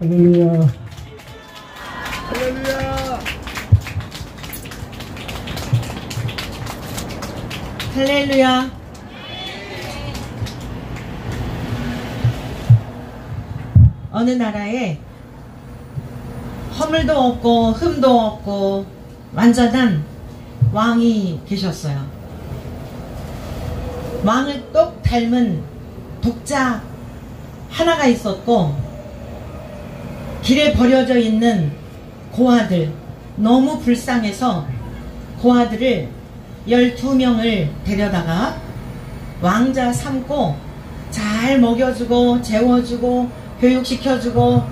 할렐루야. 할렐루야. 할렐루야. 어느 나라에 허물도 없고 흠도 없고 완전한 왕이 계셨어요. 왕을 똑 닮은 독자 하나가 있었고, 길에 버려져 있는 고아들, 너무 불쌍해서 고아들을 12명을 데려다가 왕자 삼고 잘 먹여주고 재워주고 교육시켜주고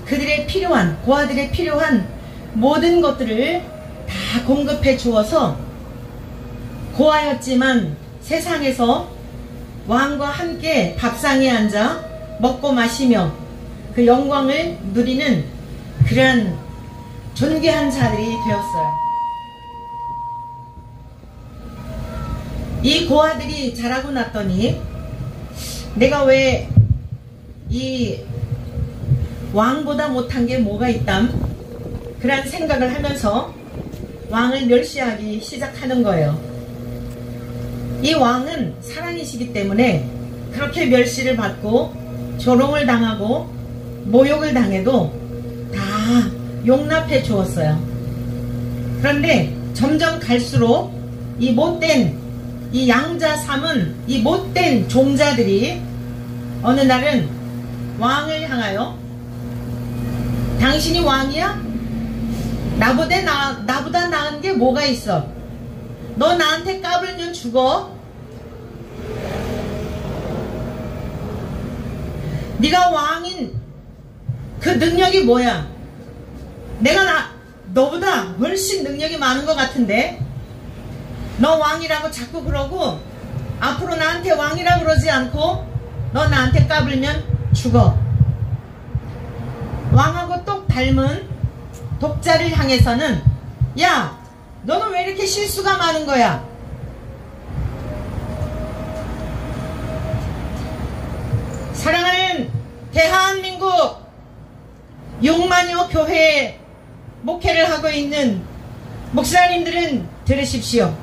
그들의 필요한, 고아들의 필요한 모든 것들을 다 공급해 주어서 고아였지만 세상에서 왕과 함께 밥상에 앉아 먹고 마시며 그 영광을 누리는 그런 존귀한 자들이 되었어요. 이 고아들이 자라고 났더니 내가 왜 이 왕보다 못한 게 뭐가 있담? 그런 생각을 하면서 왕을 멸시하기 시작하는 거예요. 이 왕은 사랑이시기 때문에 그렇게 멸시를 받고 조롱을 당하고 모욕을 당해도 다 용납해 주었어요. 그런데 점점 갈수록 이 못된, 이 양자 삼은 이 못된 종자들이 어느 날은 왕을 향하여 당신이 왕이야? 나보다 나은 게 뭐가 있어? 너 나한테 까불면 죽어? 네가 왕인 그 능력이 뭐야? 내가 너보다 훨씬 능력이 많은 것 같은데 너 왕이라고 자꾸 그러고 앞으로 나한테 왕이라고 그러지 않고 너 나한테 까불면 죽어. 왕하고 똑 닮은 독자를 향해서는 야, 너는 왜 이렇게 실수가 많은 거야? 사랑하는 대한민국 6만여 교회에 목회를 하고 있는 목사님들은 들으십시오.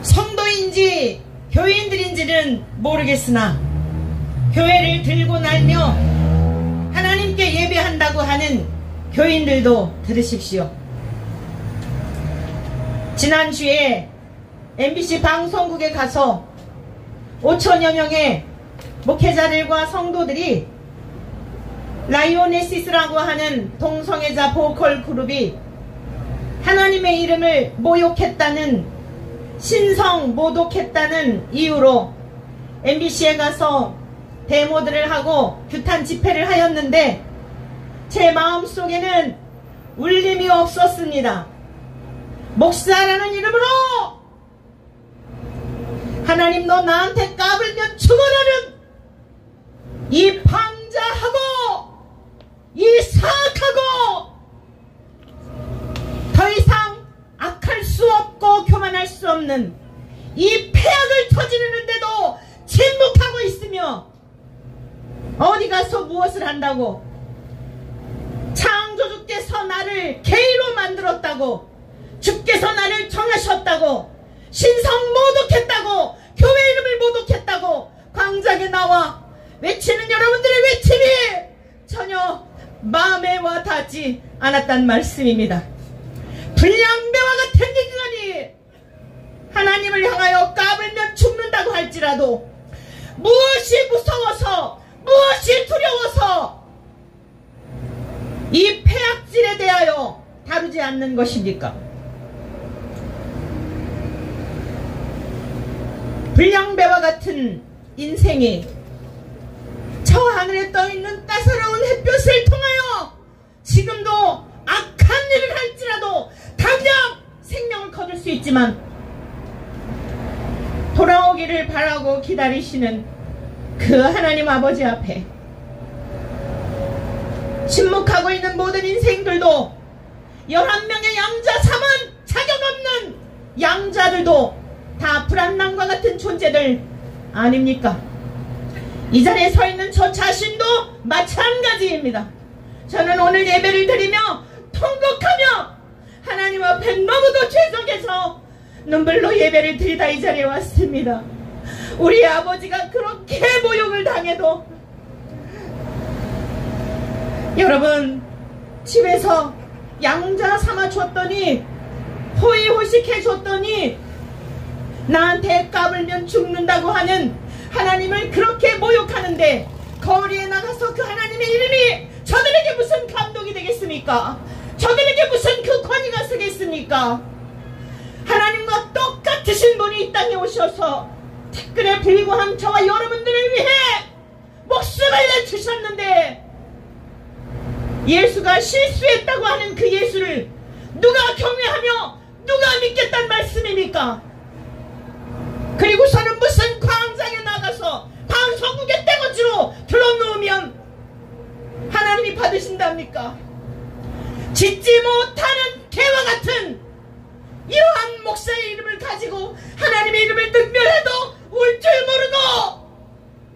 성도인지 교인들인지는 모르겠으나 교회를 들고 날며 하나님께 예배한다고 하는 교인들도 들으십시오. 지난주에 MBC 방송국에 가서 5천여 명의 목회자들과 성도들이 라이오네시스라고 하는 동성애자 보컬 그룹이 하나님의 이름을 모욕했다는, 신성 모독했다는 이유로 MBC에 가서 데모들을 하고 규탄 집회를 하였는데 제 마음속에는 울림이 없었습니다. 목사라는 이름으로 하나님, 너 나한테 까불면 죽어라는 이 방자하고 이 사악하고 더 이상 악할 수 없고 교만할 수 없는 이 폐악을 터지르는데도 침묵하고 있으며 어디 가서 무엇을 한다고? 창조주께서 나를 개의로 만들었다고, 주께서 나를 정하셨다고, 신성 모독했다고, 교회 이름을 모독했다고 광장에 나와 외치는 여러분들의 외침이 전혀 마음에 와 닿지 않았단 말씀입니다. 불량배와 같은 인간이 하나님을 향하여 까불면 죽는다고 할지라도 무엇이 무서워서, 무엇이 두려워서 이 폐악질에 대하여 다루지 않는 것입니까? 불량배와 같은 인생이 저 하늘에 떠있는 따사로운 햇볕을 통하여 지금도 악한 일을 할지라도 당장 생명을 거둘 수 있지만 돌아오기를 바라고 기다리시는 그 하나님 아버지 앞에 침묵하고 있는 모든 인생들도, 11명의 양자 삼은 자격 없는 양자들도 다 불안남과 같은 존재들 아닙니까? 이 자리에 서 있는 저 자신도 마찬가지입니다. 저는 오늘 예배를 드리며 통곡하며 하나님 앞에 너무도 죄송해서 눈물로 예배를 드리다 이 자리에 왔습니다. 우리 아버지가 그렇게 모욕을 당해도 여러분 집에서 양자 삼아 줬더니 호의호식해 줬더니 나한테 까불면 죽는다고 하는 하나님을 그렇게 모욕하는데 거리에 나가서 그 하나님의 이름이 저들에게 무슨 감동이 되겠습니까? 저들에게 무슨 그 권위가 서겠습니까? 하나님과 똑같으신 분이 이 땅에 오셔서 티끌에 불구한 저와 여러분들을 위해 목숨을 내주셨는데 예수가 실수했다고 하는 그 예수를 누가 경외하며 누가 믿겠다는 말씀입니까? 그리고서는 무슨 광장에 나가서 방송국에 떼거지로 들어놓으면 하나님이 받으신답니까? 짓지 못하는 개와 같은 이러한 목사의 이름을 가지고 하나님의 이름을 능멸해도 울 줄 모르고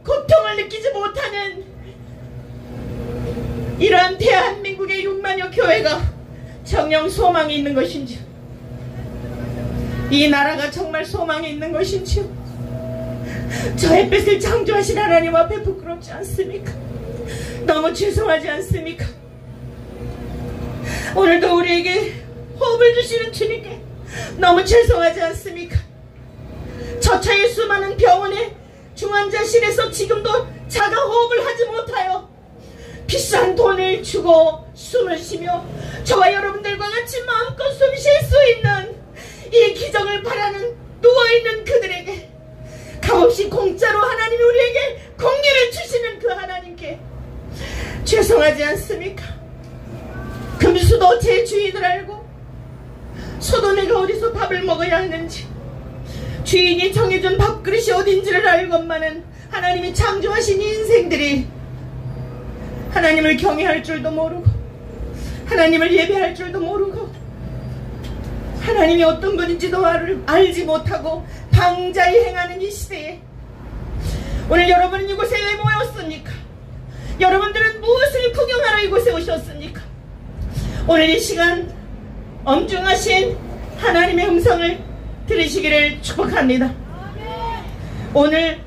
고통을 느끼지 못하는 이러한 대한민국의 6만여 교회가 정녕 소망이 있는 것인지요? 이 나라가 정말 소망이 있는 것인지요? 저 햇빛을 창조하신 하나님 앞에 부끄럽지 않습니까? 너무 죄송하지 않습니까? 오늘도 우리에게 호흡을 주시는 주님께 너무 죄송하지 않습니까? 저차의 수많은 병원의 중환자실에서 지금도 자가 호흡을 하지 못하여 비싼 돈을 주고 숨을 쉬며 저와 여러분들과 같이 마음껏 숨 쉴 수 있는 이 기적을 바라는 누워있는 그들에게 값없이 공짜로 하나님이 우리에게 공기를 주시는 그 하나님께 죄송하지 않습니까? 금수도 제 주인을 알고 소도 내가 어디서 밥을 먹어야 하는지 주인이 정해준 밥그릇이 어딘지를 알건만은 하나님이 창조하신 인생들이 하나님을 경외할 줄도 모르고 하나님을 예배할 줄도 모르고 하나님이 어떤 분인지도 알지 못하고 방자히 행하는 이 시대에 오늘 여러분은 이곳에 왜 모였습니까? 여러분들은 무엇을 구경하러 이곳에 오셨습니까? 오늘 이 시간 엄중하신 하나님의 음성을 들으시기를 축복합니다. 오늘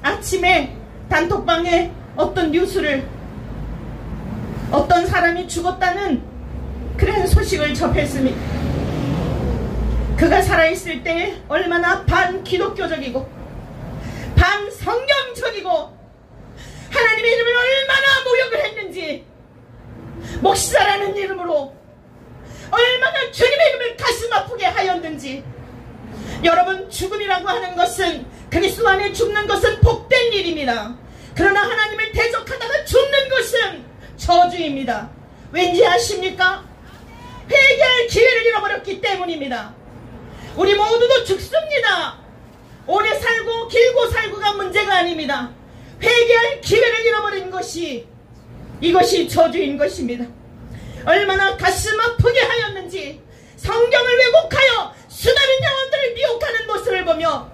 아침에 단톡방에 어떤 뉴스를 어떤 사람이 죽었다는 그런 소식을 접했습니다. 그가 살아있을 때 얼마나 반기독교적이고 반성경적이고 하나님의 이름을 얼마나 모욕을 했는지 목사라는 이름으로 얼마나 주님의 이름을 가슴 아프게 하였는지 여러분 죽음이라고 하는 것은 그리스도 안에 죽는 것은 복된 일입니다. 그러나 하나님을 대적하다가 죽는 것은 저주입니다. 왠지 아십니까? 회개할 기회를 잃어버렸기 때문입니다. 우리 모두도 죽습니다. 오래 살고 길고 살고가 문제가 아닙니다. 회개할 기회를 잃어버린 것이 이것이 저주인 것입니다. 얼마나 가슴 아프게 하였는지 성경을 왜곡하여 수많은 영혼들을 미혹하는 모습을 보며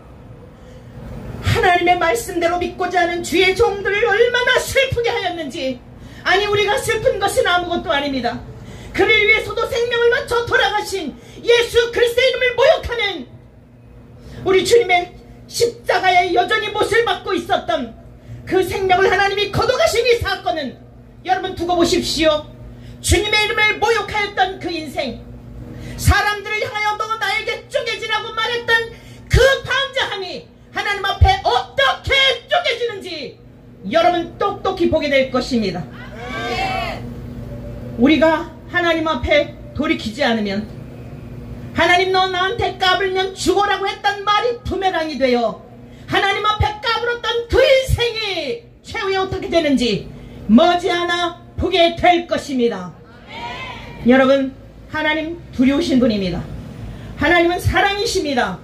하나님의 말씀대로 믿고자 하는 주의 종들을 얼마나 슬프게 하였는지 아니 우리가 슬픈 것은 아무것도 아닙니다. 그를 위해서도 생명을 바쳐 돌아가신 예수 그리스도의 이름을 모욕하는 우리 주님의 십자가에 여전히 못을 받고 있었던 그 생명을 하나님이 거둬가신 이 사건은 여러분 두고 보십시오. 주님의 이름을 모욕하였던 그 인생 사람들을 향하여 너 나에게 쪼개지라고 말했던 그 방자함이 하나님 앞에 어떻게 쪼개지는지 여러분 똑똑히 보게 될 것입니다. 우리가 하나님 앞에 돌이키지 않으면 하나님 너 나한테 까불면 죽어라고 했던 말이 부메랑이 되어 하나님 앞에 까불었던 그 인생이 최후에 어떻게 되는지 머지않아 보게 될 것입니다. 여러분 하나님 두려우신 분입니다. 하나님은 사랑이십니다.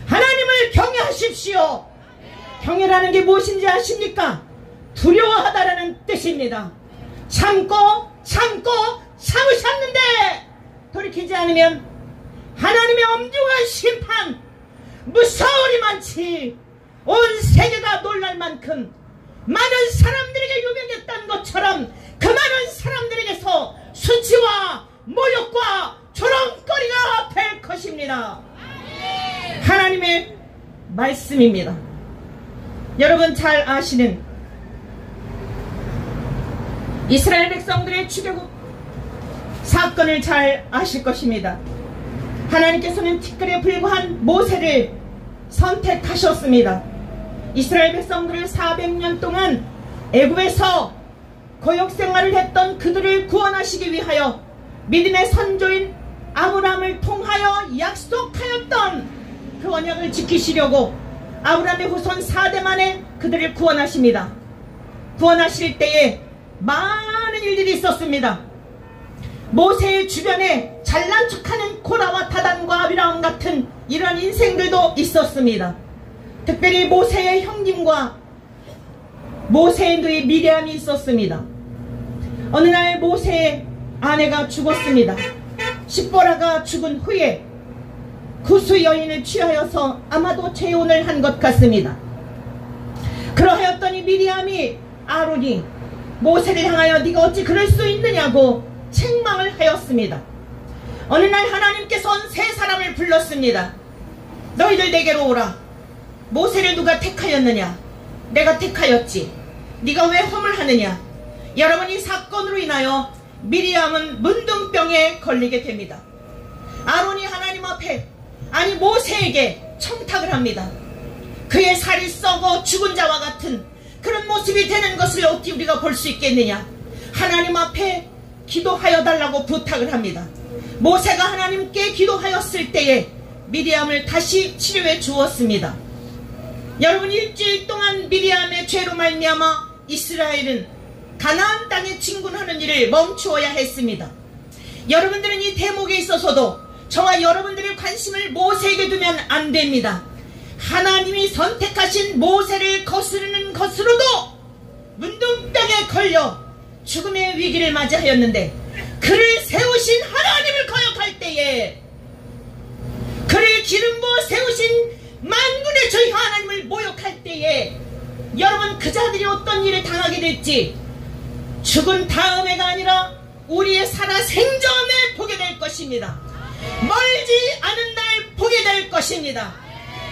하나님을 경외하십시오. 경외라는 게 무엇인지 아십니까? 두려워하다라는 뜻입니다. 참고 참으셨는데 돌이키지 않으면 하나님의 엄중한 심판 무서우리만치 온 세계가 놀랄 만큼 많은 사람들에게 유명했던 것처럼 그 많은 사람들에게서 수치와 모욕과 조롱거리가 될 것입니다. 하나님의 말씀입니다. 여러분 잘 아시는 이스라엘 백성들의 출애굽 사건을 잘 아실 것입니다. 하나님께서는 티끌에 불과한 모세를 선택하셨습니다. 이스라엘 백성들을 400년 동안 애굽에서 고역생활을 했던 그들을 구원하시기 위하여 믿음의 선조인 아브라함을 통하여 약속하였던 그 언약을 지키시려고 아브라함의 후손 4대 만에 그들을 구원하십니다. 구원하실 때에 많은 일들이 있었습니다. 모세의 주변에 잘난 척하는 고라와 다단과 아비람 같은 이런 인생들도 있었습니다. 특별히 모세의 형님과 모세의 누이 미리암이 있었습니다. 어느 날 모세의 아내가 죽었습니다. 십보라가 죽은 후에 구수 여인을 취하여서 아마도 재혼을 한 것 같습니다. 그러하였더니 미리암이 아론이 모세를 향하여 네가 어찌 그럴 수 있느냐고 책망을 하였습니다. 어느 날 하나님께서는 세 사람을 불렀습니다. 너희들 내게로 오라. 모세를 누가 택하였느냐? 내가 택하였지. 네가 왜 허물하느냐? 여러분, 이 사건으로 인하여 미리암은 문둥병에 걸리게 됩니다. 아론이 하나님 앞에, 아니 모세에게 청탁을 합니다. 그의 살이 썩어 죽은 자와 같은 그런 모습이 되는 것을 어떻게 우리가 볼 수 있겠느냐? 하나님 앞에 기도하여 달라고 부탁을 합니다. 모세가 하나님께 기도하였을 때에 미리암을 다시 치료해 주었습니다. 여러분, 일주일 동안 미리암의 죄로 말미암아 이스라엘은 가나안 땅에 진군하는 일을 멈추어야 했습니다. 여러분들은 이 대목에 있어서도 저와 여러분들의 관심을 모세에게 두면 안 됩니다. 하나님이 선택하신 모세를 거스르는 것으로도 문둥병에 걸려 죽음의 위기를 맞이하였는데, 그를 세우신 하나님을 거역할 때에, 그를 기름 부어 세우신 만군의 주의 하나님을 모욕할 때에 여러분, 그 자들이 어떤 일을 당하게 될지 죽은 다음에가 아니라 우리의 살아 생전에 보게 될 것입니다. 멀지 않은 날 보게 될 것입니다.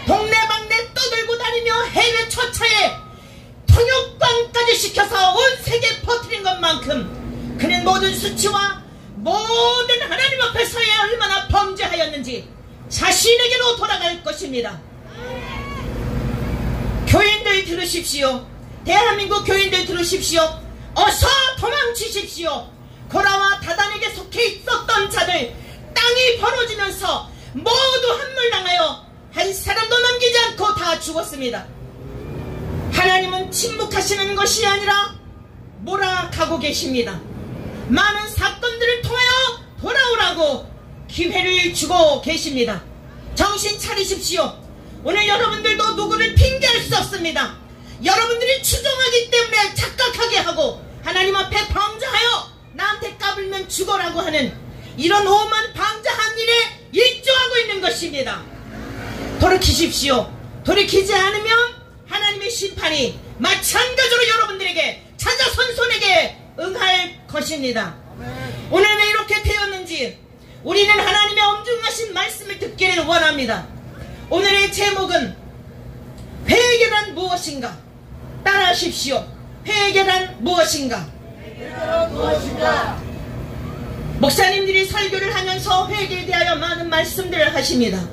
동네방네 떠들고 다니며 해외 처차에 통역관까지 시켜서 온 세계에 퍼뜨린 것만큼 그는 모든 수치와 모든 하나님 앞에서에 얼마나 범죄하였는지 자신에게로 돌아갈 것입니다. 교인들 들으십시오. 대한민국 교인들 들으십시오. 어서 도망치십시오. 고라와 다단에게 속해 있었던 자들, 땅이 벌어지면서 모두 함몰당하여 한 사람도 남기지 않고 다 죽었습니다. 하나님은 침묵하시는 것이 아니라 몰아가고 계십니다. 많은 사건들을 통하여 돌아오라고 기회를 주고 계십니다. 정신 차리십시오. 오늘 여러분들도 누구를 핑계할 수 없습니다. 여러분들이 추종하기 때문에 착각하게 하고 하나님 앞에 방자하여 나한테 까불면 죽어라고 하는 이런 오만 방자한 일에 일조하고 있는 것입니다. 돌이키십시오. 돌이키지 않으면 하나님의 심판이 마찬가지로 여러분들에게 찾아선손에게 응할 것입니다. 오늘 왜 이렇게 되었는지 우리는 하나님의 엄중하신 말씀을 듣기를 원합니다. 오늘의 제목은 회개란 무엇인가? 따라하십시오. 회개란 무엇인가? 목사님들이 설교를 하면서 회개에 대하여 많은 말씀들을 하십니다.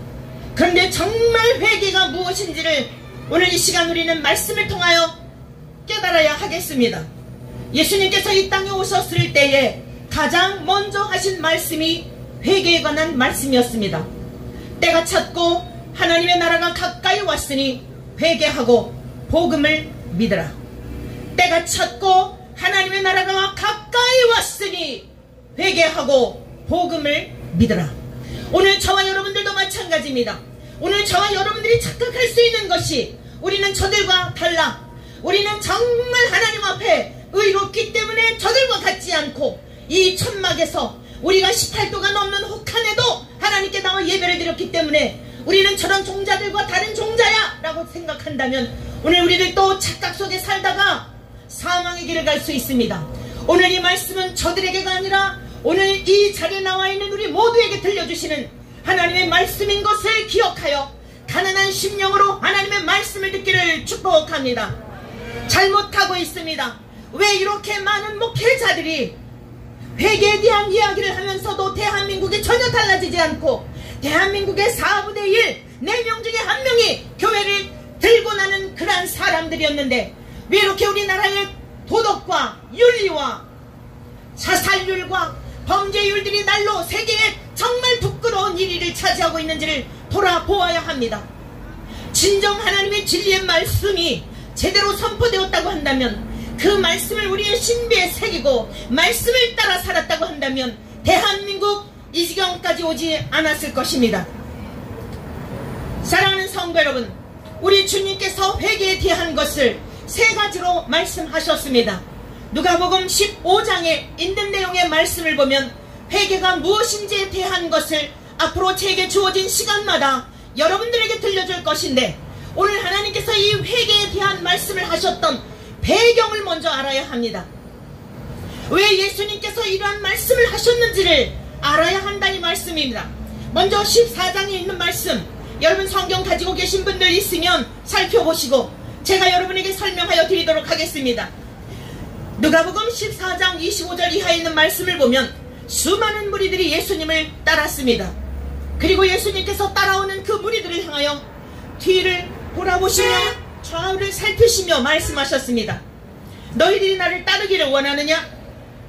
그런데 정말 회개가 무엇인지를 오늘 이 시간 우리는 말씀을 통하여 깨달아야 하겠습니다. 예수님께서 이 땅에 오셨을 때에 가장 먼저 하신 말씀이 회개에 관한 말씀이었습니다. 때가 찼고 하나님의 나라가 가까이 왔으니 회개하고 복음을 믿으라. 때가 찼고 하나님의 나라가 가까이 왔으니 회개하고 복음을 믿으라. 오늘 저와 여러분들도 마찬가지입니다. 오늘 저와 여러분들이 착각할 수 있는 것이 우리는 저들과 달라. 우리는 정말 하나님 앞에 의롭기 때문에 저들과 같지 않고 이 천막에서 우리가 18도가 넘는 혹한에도 하나님께 나와 예배를 드렸기 때문에 우리는 저런 종자들과 다른 종자야 라고 생각한다면 오늘 우리들 또 착각 속에 살다가 사망의 길을 갈 수 있습니다. 오늘 이 말씀은 저들에게가 아니라 오늘 이 자리에 나와 있는 우리 모두에게 들려주시는 하나님의 말씀인 것을 기억하여 가난한 심령으로 하나님의 말씀을 듣기를 축복합니다. 잘못하고 있습니다. 왜 이렇게 많은 목회자들이 회개에 대한 이야기를 하면서도 대한민국이 전혀 달라지지 않고 대한민국의 4분의 1, 4명 중에 1명이 교회를 들고 나는 그러한 사람들이었는데 왜 이렇게 우리나라의 도덕과 윤리와 자살률과 범죄율들이 날로 세계에 정말 부끄러운 1위를 차지하고 있는지를 돌아보아야 합니다. 진정 하나님의 진리의 말씀이 제대로 선포되었다고 한다면 그 말씀을 우리의 신비에 새기고 말씀을 따라 살았다고 한다면 대한민국 이 지경까지 오지 않았을 것입니다. 사랑하는 성도 여러분, 우리 주님께서 회개에 대한 것을 3가지로 말씀하셨습니다. 누가복음 15장에 있는 내용의 말씀을 보면 회개가 무엇인지에 대한 것을 앞으로 제게 주어진 시간마다 여러분들에게 들려줄 것인데 오늘 하나님께서 이 회개에 대한 말씀을 하셨던 배경을 먼저 알아야 합니다. 왜 예수님께서 이러한 말씀을 하셨는지를 알아야 한다 이 말씀입니다. 먼저 14장에 있는 말씀, 여러분 성경 가지고 계신 분들 있으면 살펴보시고 제가 여러분에게 설명하여 드리도록 하겠습니다. 누가복음 14장 25절 이하에 있는 말씀을 보면 수많은 무리들이 예수님을 따랐습니다. 그리고 예수님께서 따라오는 그 무리들을 향하여 뒤를 돌아보시며 좌우를 살피시며 말씀하셨습니다. 너희들이 나를 따르기를 원하느냐?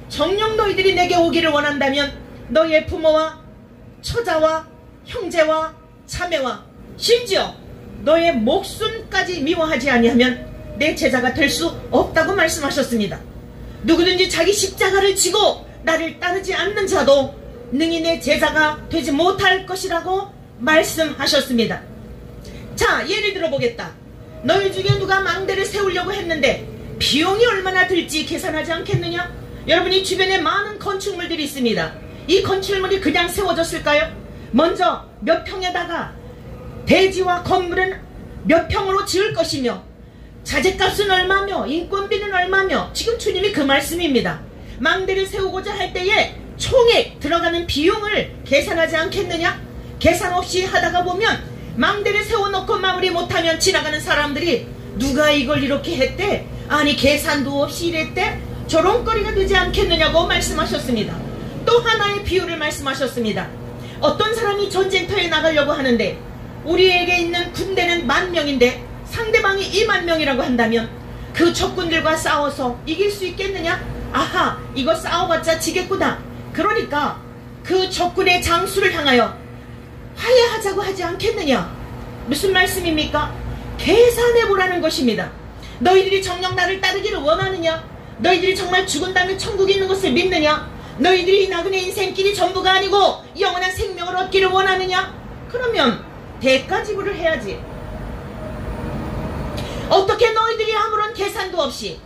정녕 너희들이 내게 오기를 원한다면 너희의 부모와 처자와 형제와 자매와 심지어 너의 목숨까지 미워하지 아니하면 내 제자가 될 수 없다고 말씀하셨습니다. 누구든지 자기 십자가를 지고 나를 따르지 않는 자도 능히 내 제자가 되지 못할 것이라고 말씀하셨습니다. 자, 예를 들어보겠다. 너희 중에 누가 망대를 세우려고 했는데 비용이 얼마나 들지 계산하지 않겠느냐? 여러분이 주변에 많은 건축물들이 있습니다. 이 건축물이 그냥 세워졌을까요? 먼저 몇 평에다가 대지와 건물은 몇 평으로 지을 것이며 자재값은 얼마며 인건비는 얼마며 지금 주님이 그 말씀입니다. 망대를 세우고자 할 때에 총액 들어가는 비용을 계산하지 않겠느냐? 계산 없이 하다가 보면 망대를 세워놓고 마무리 못하면 지나가는 사람들이 누가 이걸 이렇게 했대? 아니 계산도 없이 이랬대? 조롱거리가 되지 않겠느냐고 말씀하셨습니다. 또 하나의 비유를 말씀하셨습니다. 어떤 사람이 전쟁터에 나가려고 하는데 우리에게 있는 군대는 10,000명인데 상대방이 20,000명이라고 한다면 그 적군들과 싸워서 이길 수 있겠느냐? 아하, 이거 싸워봤자 지겠구나. 그러니까 그 적군의 장수를 향하여 화해하자고 하지 않겠느냐? 무슨 말씀입니까? 계산해보라는 것입니다. 너희들이 정녕 나를 따르기를 원하느냐? 너희들이 정말 죽은 다음에 천국에 있는 것을 믿느냐? 너희들이 이 나그네 인생길이 전부가 아니고 영원한 생명을 얻기를 원하느냐? 그러면 대가 지불을 해야지. 어떻게 너희들이 아무런 계산도 없이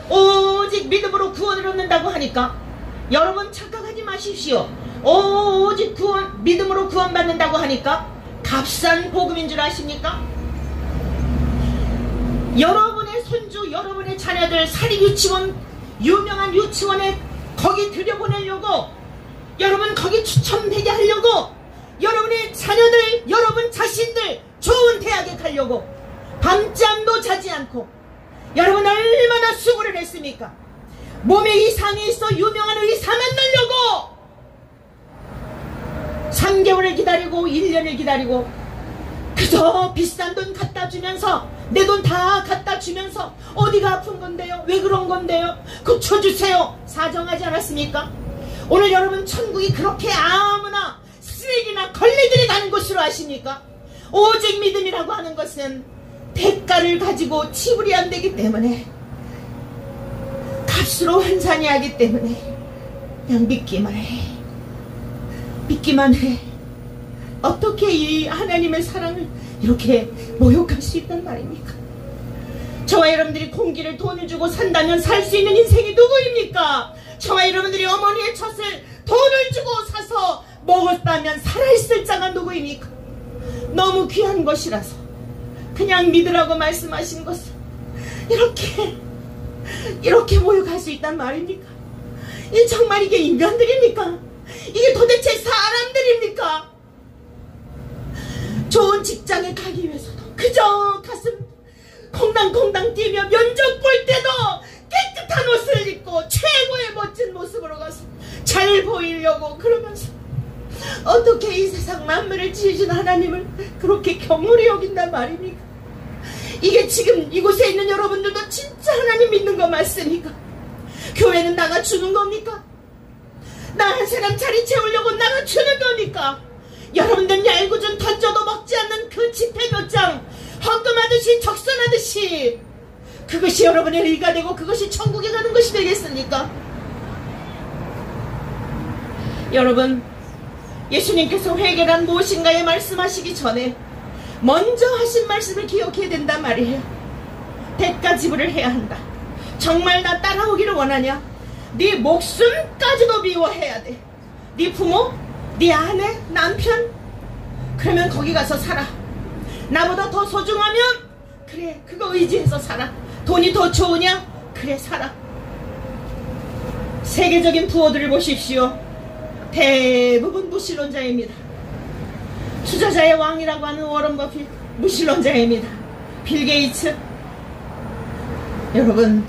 오직 믿음으로 구원을 얻는다고 하니까 여러분 착각하지 마십시오. 오직 믿음으로 구원받는다고 하니까 값싼 복음인 줄 아십니까? 여러분의 손주, 여러분의 자녀들 사립유치원, 유명한 유치원에 거기 들여보내려고, 여러분 거기 추첨되게 하려고, 여러분의 자녀들, 여러분 자신들 좋은 대학에 가려고 밤잠도 자지 않고 여러분 얼마나 수고를 했습니까? 몸에 이상이 있어 유명한 의사 만나려고 3개월을 기다리고 1년을 기다리고 그저 비싼 돈 갖다 주면서 내 돈 다 갖다 주면서 어디가 아픈 건데요? 왜 그런 건데요? 고쳐주세요. 사정하지 않았습니까? 오늘 여러분 천국이 그렇게 아무나 쓰레기나 걸레들이 가는 곳으로 아십니까? 오직 믿음이라고 하는 것은 대가를 가지고 지불이 안 되기 때문에 값으로 환산이 하기 때문에 그냥 믿기만 해. 믿기만 해. 어떻게 이 하나님의 사랑을 이렇게 모욕할 수 있단 말입니까? 저와 여러분들이 공기를 돈을 주고 산다면 살 수 있는 인생이 누구입니까? 저와 여러분들이 어머니의 젖을 돈을 주고 사서 먹었다면 살아있을 자가 누구입니까? 너무 귀한 것이라서 그냥 믿으라고 말씀하신 것은 이렇게 이렇게 모여갈 수 있단 말입니까? 이 정말 이게 인간들입니까? 이게 도대체 사람들입니까? 좋은 직장에 가기 위해서도 그저 가슴 콩당콩당 뛰며 면접 볼 때도 깨끗한 옷을 입고 최고의 멋진 모습으로 가서 잘 보이려고 그러면서 어떻게 이 세상 만물을 지으신 하나님을 그렇게 경홀히 여긴단 말입니까? 이게 지금 이곳에 있는 여러분들도 진짜 하나님 믿는 거 맞습니까? 교회는 나가주는 겁니까? 나 한 사람 자리 채우려고 나가주는 겁니까? 여러분들 얄궂은 던져도 먹지 않는 그 지폐 몇 장 헌금하듯이 적선하듯이 그것이 여러분의 의가 되고 그것이 천국에 가는 것이 되겠습니까? 여러분, 예수님께서 회개란 무엇인가에 말씀하시기 전에 먼저 하신 말씀을 기억해야 된단 말이에요. 대가 지불을 해야 한다. 정말 나 따라오기를 원하냐? 네 목숨까지도 미워해야 돼. 네 부모, 네 아내, 남편, 그러면 거기 가서 살아. 나보다 더 소중하면 그래, 그거 의지해서 살아. 돈이 더 좋으냐? 그래, 살아. 세계적인 부호들을 보십시오. 대부분 무신론자입니다. 투자자의 왕이라고 하는 워런 버핏 무신론자입니다. 빌 게이츠. 여러분,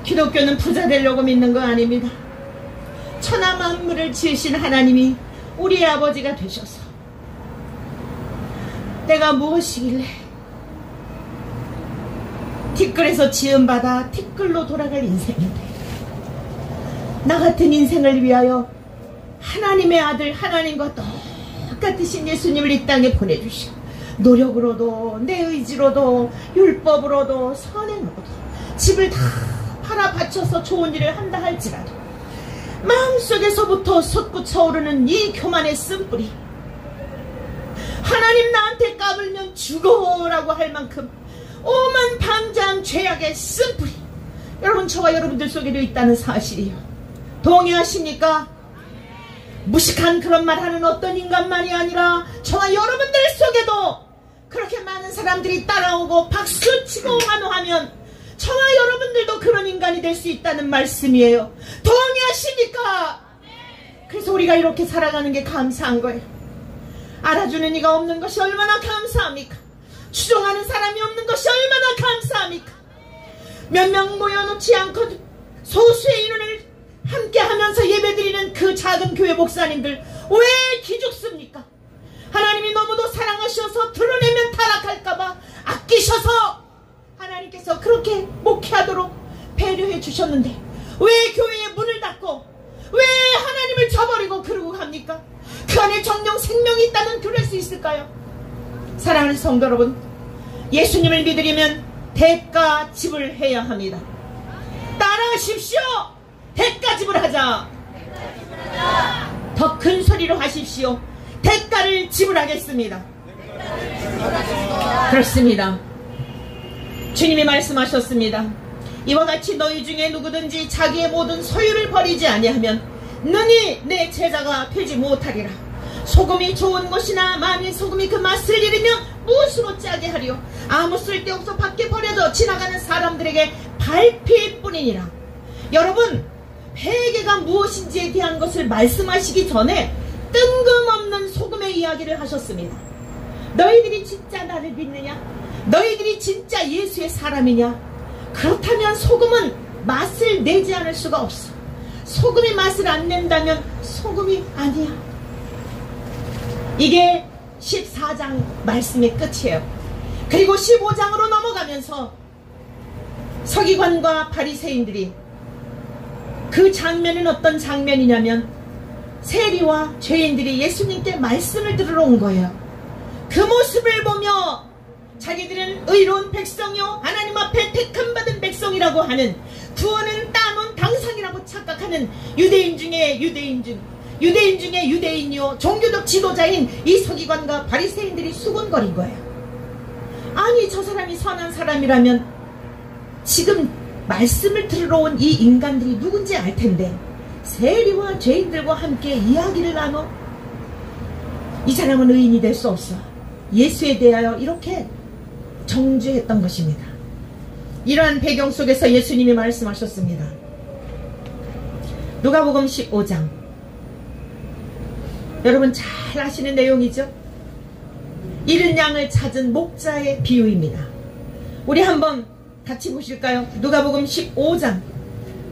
기독교는 부자 되려고 믿는 거 아닙니다. 천하 만물을 지으신 하나님이 우리의 아버지가 되셔서 내가 무엇이길래 티끌에서 지음받아 티끌로 돌아갈 인생인데 나 같은 인생을 위하여 하나님의 아들 하나님과 똑같으신 예수님을 이 땅에 보내주시고 노력으로도 내 의지로도 율법으로도 선행으로도 집을 다 팔아 바쳐서 좋은 일을 한다 할지라도 마음속에서부터 솟구쳐오르는 이 교만의 쓴뿌리, 하나님 나한테 까불면 죽어라고 할 만큼 오만 방자한 죄악의 쓴뿌리, 여러분 저와 여러분들 속에도 있다는 사실이에요. 동의하십니까? 무식한 그런 말 하는 어떤 인간만이 아니라 저와 여러분들 속에도 그렇게 많은 사람들이 따라오고 박수치고 환호하면 저와 여러분들도 그런 인간이 될 수 있다는 말씀이에요. 동의하십니까? 그래서 우리가 이렇게 살아가는 게 감사한 거예요. 알아주는 이가 없는 것이 얼마나 감사합니까? 추종하는 사람이 없는 것이 얼마나 감사합니까? 몇 명 모여놓지 않고 소수의 인원을 함께 하면서 예배드리는 그 작은 교회 목사님들 왜 기죽습니까? 하나님이 너무도 사랑하셔서 드러내면 타락할까봐 아끼셔서 하나님께서 그렇게 목회하도록 배려해 주셨는데 왜 교회에 문을 닫고 왜 하나님을 저버리고 그러고 갑니까? 그 안에 정령 생명이 있다면 그럴 수 있을까요? 사랑하는 성도 여러분, 예수님을 믿으려면 대가 지불해야 합니다. 따라하십시오. 대가 지불하자. 더 큰 소리로 하십시오. 대가를 지불하겠습니다. 그렇습니다. 주님이 말씀하셨습니다. 이와 같이 너희 중에 누구든지 자기의 모든 소유를 버리지 아니하면 능히 내 제자가 되지 못하리라. 소금이 좋은 것이나 만일 소금이 그 맛을 잃으면 무엇으로 짜게 하리요? 아무 쓸데없어 밖에 버려져 지나가는 사람들에게 밟힐 뿐이니라. 여러분, 회개가 무엇인지에 대한 것을 말씀하시기 전에 뜬금없는 소금의 이야기를 하셨습니다. 너희들이 진짜 나를 믿느냐? 너희들이 진짜 예수의 사람이냐? 그렇다면 소금은 맛을 내지 않을 수가 없어. 소금이 맛을 안 낸다면 소금이 아니야. 이게 14장 말씀의 끝이에요. 그리고 15장으로 넘어가면서 서기관과 바리새인들이, 그 장면은 어떤 장면이냐면 세리와 죄인들이 예수님께 말씀을 들으러 온 거예요. 그 모습을 보며 자기들은 의로운 백성이요 하나님 앞에 택함받은 백성이라고 하는, 구원은 따놓은 당상이라고 착각하는 유대인 중에 유대인이요 종교적 지도자인 이 서기관과 바리새인들이 수군거린 거예요. 아니, 저 사람이 선한 사람이라면 지금 말씀을 들으러 온 이 인간들이 누군지 알 텐데 세리와 죄인들과 함께 이야기를 나눠 이 사람은 의인이 될 수 없어, 예수에 대하여 이렇게 정죄했던 것입니다. 이러한 배경 속에서 예수님이 말씀하셨습니다. 누가복음 15장. 여러분 잘 아시는 내용이죠? 잃은 양을 찾은 목자의 비유입니다. 우리 한번 같이 보실까요? 누가복음 15장.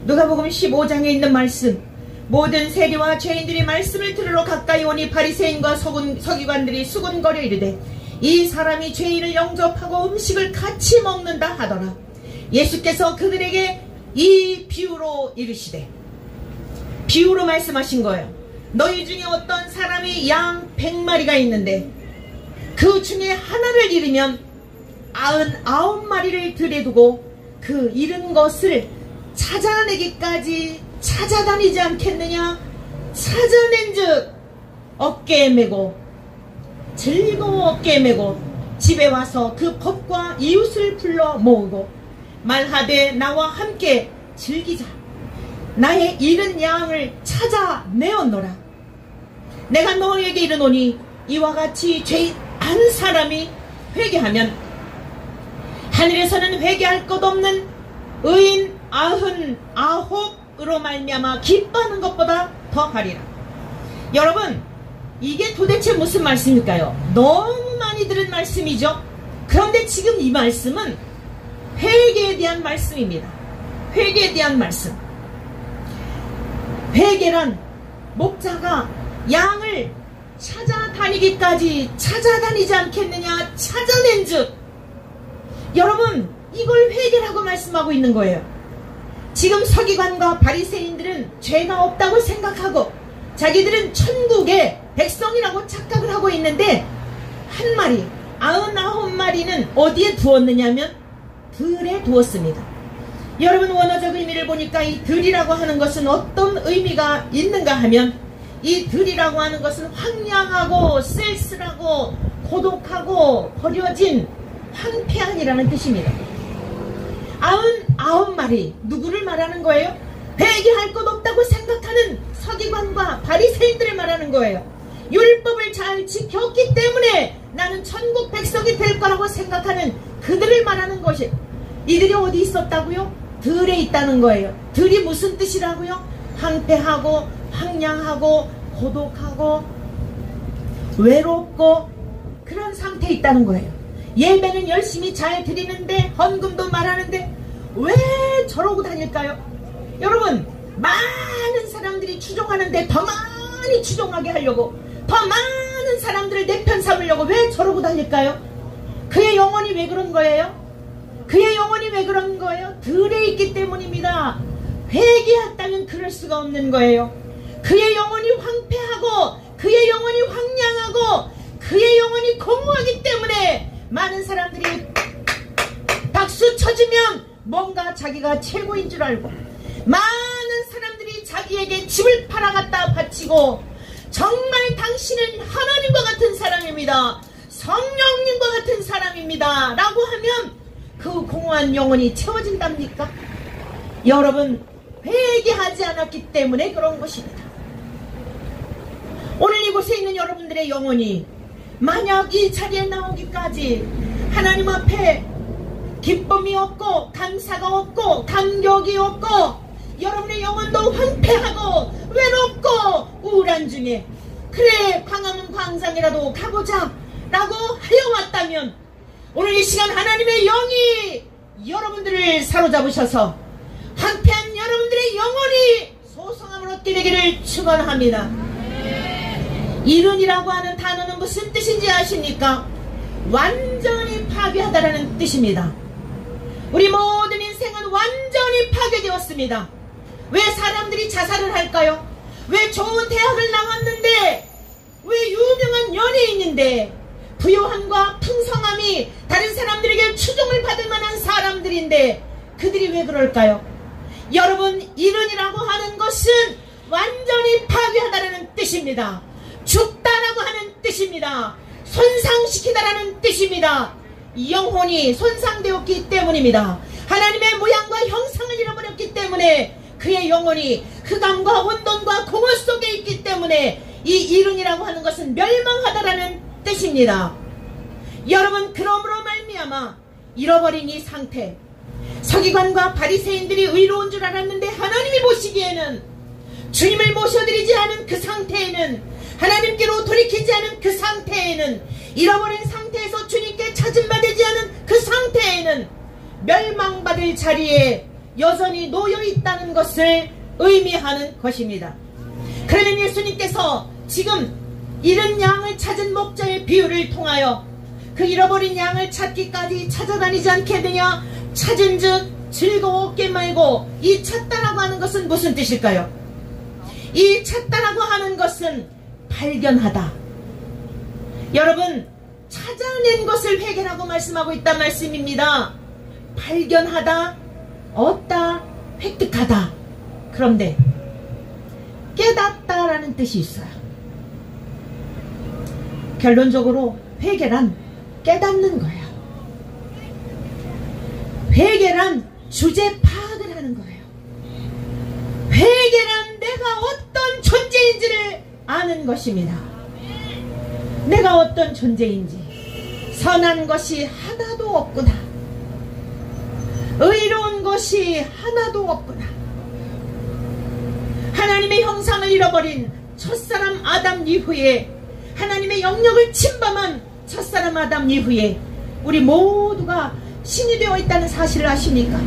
누가복음 15장에 있는 말씀. 모든 세리와 죄인들이 말씀을 들으러 가까이 오니 바리새인과 서기관들이 수군거려 이르되 이 사람이 죄인을 영접하고 음식을 같이 먹는다 하더라. 예수께서 그들에게 이 비유로 이르시되, 비유로 말씀하신 거예요. 너희 중에 어떤 사람이 양 100마리가 있는데 그 중에 하나를 잃으면 99마리를 들여두고 그 잃은 것을 찾아내기까지 찾아다니지 않겠느냐. 찾아낸즉 어깨에 메고 즐거워 어깨에 메고 집에 와서 그 벗과 이웃을 불러 모으고 말하되 나와 함께 즐기자. 나의 잃은 양을 찾아내었노라. 내가 너에게 이르노니 이와 같이 죄인 한 사람이 회개하면 하늘에서는 회개할 것 없는 의인 99으로 말미암아 기뻐하는 것보다 더하리라. 여러분, 이게 도대체 무슨 말씀일까요? 너무 많이 들은 말씀이죠. 그런데 지금 이 말씀은 회개에 대한 말씀입니다. 회개에 대한 말씀. 회개란 목자가 양을 찾아다니기까지 찾아다니지 않겠느냐. 찾아낸즉. 여러분, 이걸 회개라고 말씀하고 있는 거예요. 지금 서기관과 바리새인들은 죄가 없다고 생각하고 자기들은 천국의 백성이라고 착각을 하고 있는데 한 마리, 99마리는 어디에 두었느냐면 들에 두었습니다. 여러분, 원어적 의미를 보니까 이 들이라고 하는 것은 어떤 의미가 있는가 하면 이 들이라고 하는 것은 황량하고 쓸쓸하고 고독하고 버려진 황폐한이라는 뜻입니다. 99마리, 누구를 말하는 거예요? 회개할 것 없다고 생각하는 서기관과 바리새인들을 말하는 거예요. 율법을 잘 지켰기 때문에 나는 천국 백성이 될 거라고 생각하는 그들을 말하는 것이, 이들이 어디 있었다고요? 들에 있다는 거예요. 들이 무슨 뜻이라고요? 황폐하고 황량하고 고독하고 외롭고 그런 상태에 있다는 거예요. 예배는 열심히 잘 드리는데 헌금도 말하는데 왜 저러고 다닐까요? 여러분, 많은 사람들이 추종하는데 더 많이 추종하게 하려고, 더 많은 사람들을 내 편 삼으려고 왜 저러고 다닐까요? 그의 영혼이 왜 그런 거예요? 그의 영혼이 왜 그런 거예요? 들에 있기 때문입니다. 회개했다면 그럴 수가 없는 거예요. 그의 영혼이 황폐하고 그의 영혼이 황량하고 그의 영혼이 공허하기 때문에 많은 사람들이 박수 쳐주면 뭔가 자기가 최고인 줄 알고, 많은 사람들이 자기에게 집을 팔아갖다 바치고 정말 당신은 하나님과 같은 사람입니다, 성령님과 같은 사람입니다 라고 하면 그 공허한 영혼이 채워진답니까? 여러분, 회개하지 않았기 때문에 그런 것입니다. 오늘 이곳에 있는 여러분들의 영혼이 만약 이 자리에 나오기까지 하나님 앞에 기쁨이 없고 감사가 없고 감격이 없고 여러분의 영혼도 황폐하고 외롭고 우울한 중에 그래 광화문 광장이라도 가보자 라고 하여왔다면 오늘 이 시간 하나님의 영이 여러분들을 사로잡으셔서 황폐한 여러분들의 영혼이 소성함을 얻게 되기를 축원합니다. 이른이라고 하는 단어는 무슨 뜻인지 아십니까? 완전히 파괴하다라는 뜻입니다. 우리 모든 인생은 완전히 파괴되었습니다. 왜 사람들이 자살을 할까요? 왜 좋은 대학을 나왔는데, 왜 유명한 연예인인데, 부요함과 풍성함이 다른 사람들에게 추종을 받을 만한 사람들인데 그들이 왜 그럴까요? 여러분, 이른이라고 하는 것은 완전히 파괴하다라는 뜻입니다. 죽다라고 하는 뜻입니다. 손상시키다라는 뜻입니다. 영혼이 손상되었기 때문입니다. 하나님의 모양과 형상을 잃어버렸기 때문에 그의 영혼이 흑암과 혼돈과 공허 속에 있기 때문에 이 이른이라고 하는 것은 멸망하다라는 뜻입니다. 여러분, 그러므로 말미암아 잃어버린 이 상태, 서기관과 바리새인들이 의로운 줄 알았는데 하나님이 보시기에는, 주님을 모셔드리지 않은 그 상태에는, 하나님께로 돌이키지 않은 그 상태에는, 잃어버린 상태에서 주님께 찾음받지 않은 그 상태에는 멸망받을 자리에 여전히 놓여있다는 것을 의미하는 것입니다. 그러면 예수님께서 지금 잃은 양을 찾은 목자의 비유를 통하여 그 잃어버린 양을 찾기까지 찾아다니지 않게 되냐, 찾은 즉 즐거웠게 말고, 이 찾다라고 하는 것은 무슨 뜻일까요? 이 찾다라고 하는 것은 발견하다. 여러분, 찾아낸 것을 회개라고 말씀하고 있단 말씀입니다. 발견하다, 얻다, 획득하다. 그런데 깨닫다라는 뜻이 있어요. 결론적으로 회개란 깨닫는 거예요. 회개란 주제 파악을 하는 거예요. 회개란 내가 어떤 존재인지를 아는 것입니다. 내가 어떤 존재인지, 선한 것이 하나도 없구나, 의로운 것이 하나도 없구나. 하나님의 형상을 잃어버린 첫사람 아담 이후에, 하나님의 영역을 침범한 첫사람 아담 이후에 우리 모두가 신이 되어 있다는 사실을 아십니까?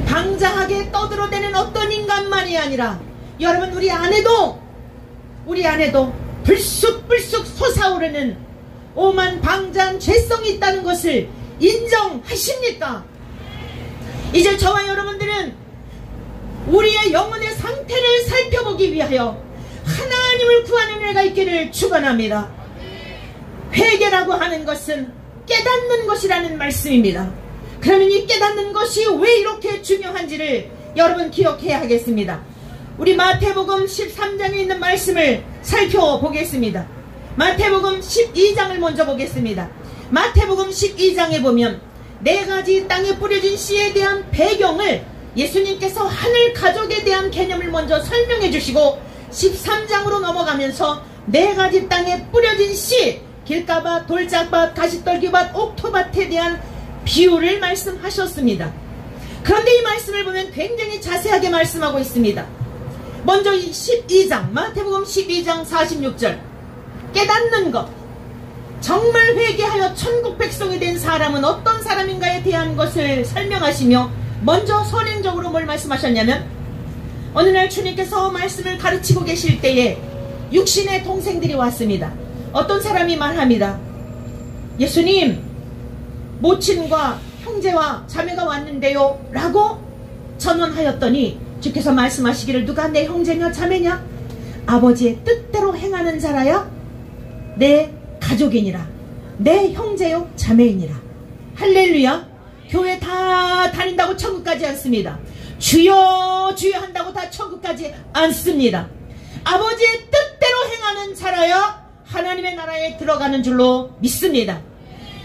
방자하게 떠들어대는 어떤 인간만이 아니라 여러분, 우리 안에도 불쑥불쑥 솟아오르는 오만 방자한 죄성이 있다는 것을 인정하십니까? 이제 저와 여러분들은 우리의 영혼의 상태를 살펴보기 위하여 하나님을 구하는 은혜가 있기를 축원합니다. 회개라고 하는 것은 깨닫는 것이라는 말씀입니다. 그러면 이 깨닫는 것이 왜 이렇게 중요한지를 여러분 기억해야 하겠습니다. 우리 마태복음 13장에 있는 말씀을 살펴보겠습니다. 마태복음 12장을 먼저 보겠습니다. 마태복음 12장에 보면 4가지 땅에 뿌려진 씨에 대한 배경을 예수님께서 하늘 가족에 대한 개념을 먼저 설명해 주시고 13장으로 넘어가면서 4가지 땅에 뿌려진 씨, 길가밭, 돌짝밭, 가시떨기밭, 옥토밭에 대한 비유를 말씀하셨습니다. 그런데 이 말씀을 보면 굉장히 자세하게 말씀하고 있습니다. 먼저 이 12장, 마태복음 12장 46절, 깨닫는 것, 정말 회개하여 천국 백성이 된 사람은 어떤 사람인가에 대한 것을 설명하시며 먼저 선행적으로 뭘 말씀하셨냐면, 어느 날 주님께서 말씀을 가르치고 계실 때에 육신의 동생들이 왔습니다. 어떤 사람이 말합니다. 예수님, 모친과 형제와 자매가 왔는데요 라고 전언하였더니 주께서 말씀하시기를, 누가 내 형제냐 자매냐? 아버지의 뜻대로 행하는 자라야 내 가족이니라, 내 형제요 자매이니라. 할렐루야. 교회 다 다닌다고 천국 가지 않습니다. 주여 주여 한다고 다 천국 가지 않습니다. 아버지의 뜻대로 행하는 자라야 하나님의 나라에 들어가는 줄로 믿습니다.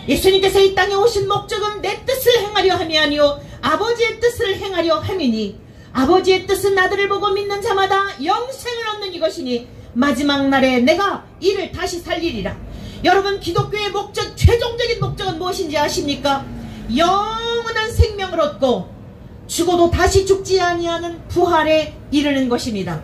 예수님께서 이 땅에 오신 목적은 내 뜻을 행하려 함이 아니요 아버지의 뜻을 행하려 함이니, 아버지의 뜻은 아들을 보고 믿는 자마다 영생을 얻는 이것이니 마지막 날에 내가 이를 다시 살리리라. 여러분, 기독교의 목적, 최종적인 목적은 무엇인지 아십니까? 영원한 생명을 얻고 죽어도 다시 죽지 아니하는 부활에 이르는 것입니다.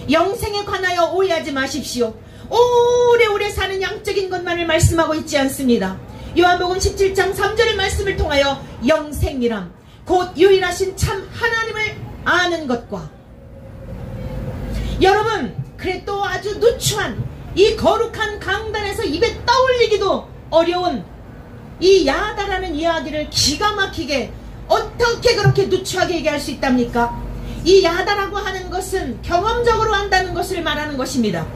영생에 관하여 오해하지 마십시오. 오래오래 사는 양적인 것만을 말씀하고 있지 않습니다. 요한복음 17장 3절의 말씀을 통하여 영생이란 곧 유일하신 참 하나님을 아는 것과, 여러분, 그래 또 아주 누추한 이 거룩한 강단에서 입에 떠올리기도 어려운 이 야다라는 이야기를 기가 막히게 어떻게 그렇게 누추하게 얘기할 수 있답니까? 이 야다라고 하는 것은 경험적으로 안다는 것을 말하는 것입니다.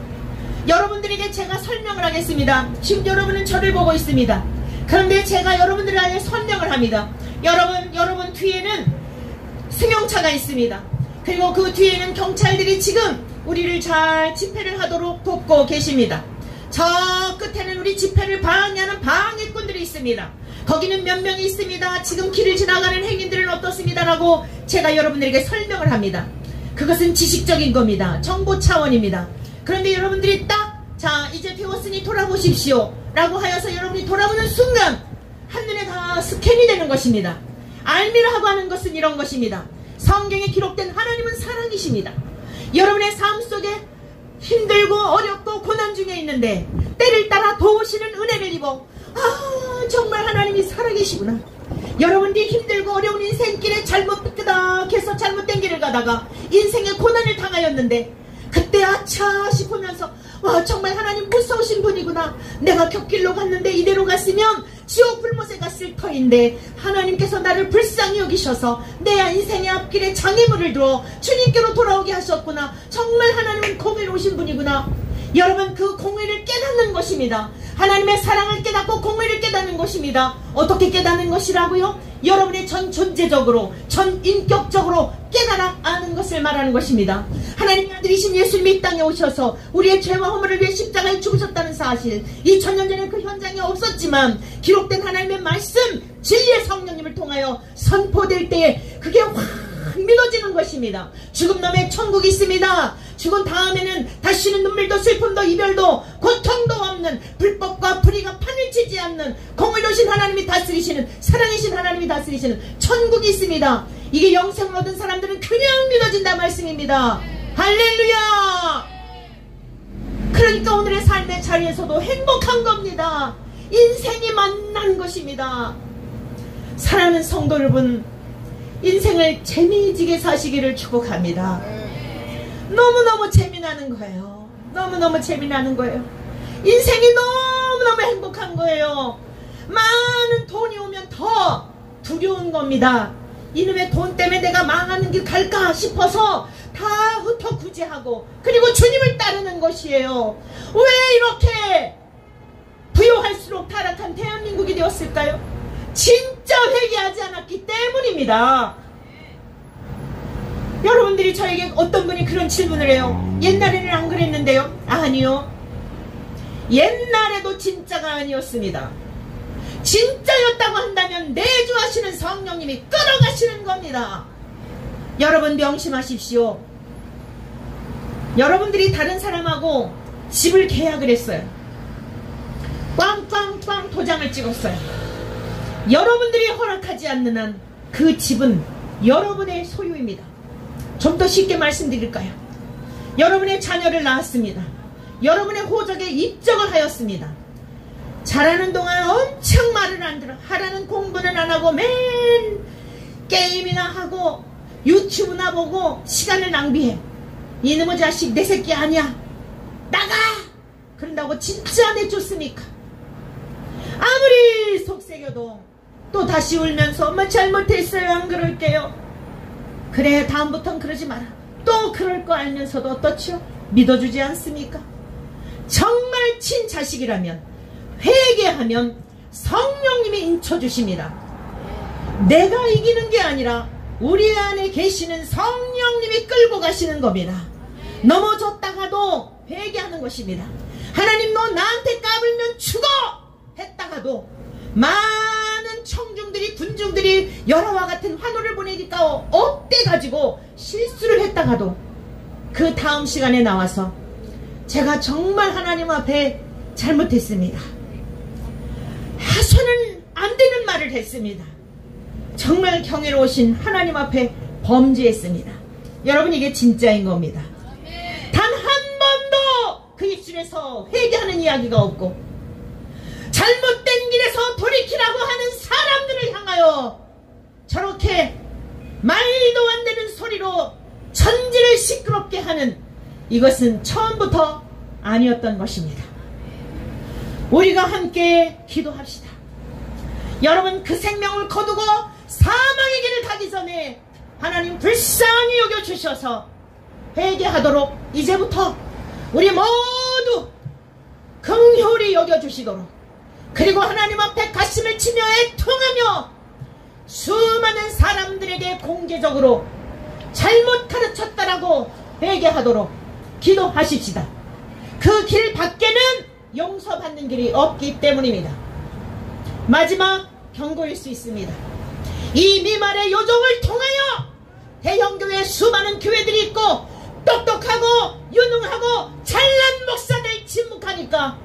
여러분들에게 제가 설명을 하겠습니다. 지금 여러분은 저를 보고 있습니다. 그런데 제가 여러분들을 아예 설명을 합니다. 여러분 뒤에는 승용차가 있습니다. 그리고 그 뒤에는 경찰들이 지금 우리를 잘 집회를 하도록 돕고 계십니다. 저 끝에는 우리 집회를 방해하는 방해꾼들이 있습니다. 거기는 몇 명이 있습니다. 지금 길을 지나가는 행인들은 어떻습니다 라고 제가 여러분들에게 설명을 합니다. 그것은 지식적인 겁니다. 정보 차원입니다. 그런데 여러분들이 딱, 자 이제 되었으니 돌아보십시오 라고 하여서 여러분이 돌아보는 순간 한눈에 다 스캔이 되는 것입니다. 알미라고 하는 것은 이런 것입니다. 성경에 기록된 하나님은 사랑이십니다. 여러분의 삶 속에 힘들고 어렵고 고난 중에 있는데 때를 따라 도우시는 은혜를 입어 정말 하나님이 살아계시구나. 여러분들이 힘들고 어려운 인생길에 끄덕해서 잘못된 길을 가다가 인생의 고난을 당하였는데 그때 아차 싶으면서 와, 정말 하나님 무서우신 분이구나. 내가 곁길로 갔는데 이대로 갔으면 지옥 불못에 갔을 터인데 하나님께서 나를 불쌍히 여기셔서 내 인생의 앞길에 장애물을 두어 주님께로 돌아오게 하셨구나. 정말 하나님은 공의로우신 분이구나. 여러분, 그 공의를 깨닫는 것입니다. 하나님의 사랑을 깨닫고 공의를 깨닫는 것입니다. 어떻게 깨닫는 것이라고요? 여러분의 전 존재적으로, 전 인격적으로 깨달아 아는 것을 말하는 것입니다. 하나님의 아들이신 예수님이 이 땅에 오셔서 우리의 죄와 허물을 위해 십자가에 죽으셨다는 사실, 2000년 전에 그 현장에 없었지만 기록된 하나님의 말씀, 진리의 성령님을 통하여 선포될 때에 그게 확 믿어지는 것입니다. 죽음 넘에 천국이 있습니다. 죽은 다음에는 다시는 눈물도 슬픔도 이별도 고통도 없는, 불법과 불의가 판을 치지 않는 공의로우신 하나님이 다스리시는, 사랑이신 하나님이 다스리시는 천국이 있습니다. 이게 영생을 얻은 사람들은 그냥 믿어진다 말씀입니다. 할렐루야. 그러니까 오늘의 삶의 자리에서도 행복한 겁니다. 인생이 만난 것입니다. 사랑하는 성도 여러분, 인생을 재미지게 사시기를 축복합니다. 너무너무 재미나는 거예요. 너무너무 재미나는 거예요. 인생이 너무너무 행복한 거예요. 많은 돈이 오면 더 두려운 겁니다. 이놈의 돈 때문에 내가 망하는 길 갈까 싶어서 다 흩어구제하고 그리고 주님을 따르는 것이에요. 왜 이렇게 부유할수록 타락한 대한민국이 되었을까요? 진짜 회개하지 않았기 때문입니다. 여러분들이 저에게 어떤 분이 그런 질문을 해요. 옛날에는 안 그랬는데요. 아니요. 옛날에도 진짜가 아니었습니다. 진짜였다고 한다면 내주하시는 성령님이 끌어가시는 겁니다. 여러분 명심하십시오. 여러분들이 다른 사람하고 집을 계약을 했어요. 꽝꽝꽝 도장을 찍었어요. 여러분들이 허락하지 않는 한 그 집은 여러분의 소유입니다. 좀 더 쉽게 말씀드릴까요? 여러분의 자녀를 낳았습니다. 여러분의 호적에 입적을 하였습니다. 자라는 동안 엄청 말을 안 들어. 하라는 공부는 안 하고 맨 게임이나 하고 유튜브나 보고 시간을 낭비해. 이놈의 자식 내 새끼 아니야. 나가! 그런다고 진짜 내줬습니까? 아무리 속삭여도 또 다시 울면서 엄마 잘못했어요. 안 그럴게요. 그래, 다음부턴 그러지 마라. 또 그럴 거 알면서도 어떻죠? 믿어주지 않습니까? 정말 친자식이라면 회개하면 성령님이 인쳐주십니다. 내가 이기는 게 아니라 우리 안에 계시는 성령님이 끌고 가시는 겁니다. 넘어졌다가도 회개하는 것입니다. 하나님 너 나한테 까불면 죽어! 했다가도 많은 청중들이 군중들이 여러와 같은 환호를 보내니까 업돼가지고 실수를 했다가도 그 다음 시간에 나와서 제가 정말 하나님 앞에 잘못했습니다. 해서는 안 되는 말을 했습니다. 정말 경외로우신 하나님 앞에 범죄했습니다. 여러분, 이게 진짜인 겁니다. 단 한 번도 그 입술에서 회개하는 이야기가 없고 잘못된 길에서 돌이키라고 하는 사람들을 향하여 저렇게 말도 안 되는 소리로 천지를 시끄럽게 하는, 이것은 처음부터 아니었던 것입니다. 우리가 함께 기도합시다. 여러분, 그 생명을 거두고 사망의 길을 가기 전에 하나님 불쌍히 여겨주셔서 회개하도록 이제부터 우리 모두 긍휼히 여겨주시도록, 그리고 하나님 앞에 가슴을 치며 애통하며 수많은 사람들에게 공개적으로 잘못 가르쳤다라고 회개하도록 기도하십시다. 그 길 밖에는 용서받는 길이 없기 때문입니다. 마지막 경고일 수 있습니다. 이 미말의 요정을 통하여 대형교회 수많은 교회들이 있고 똑똑하고 유능하고 잘난 목사들 침묵하니까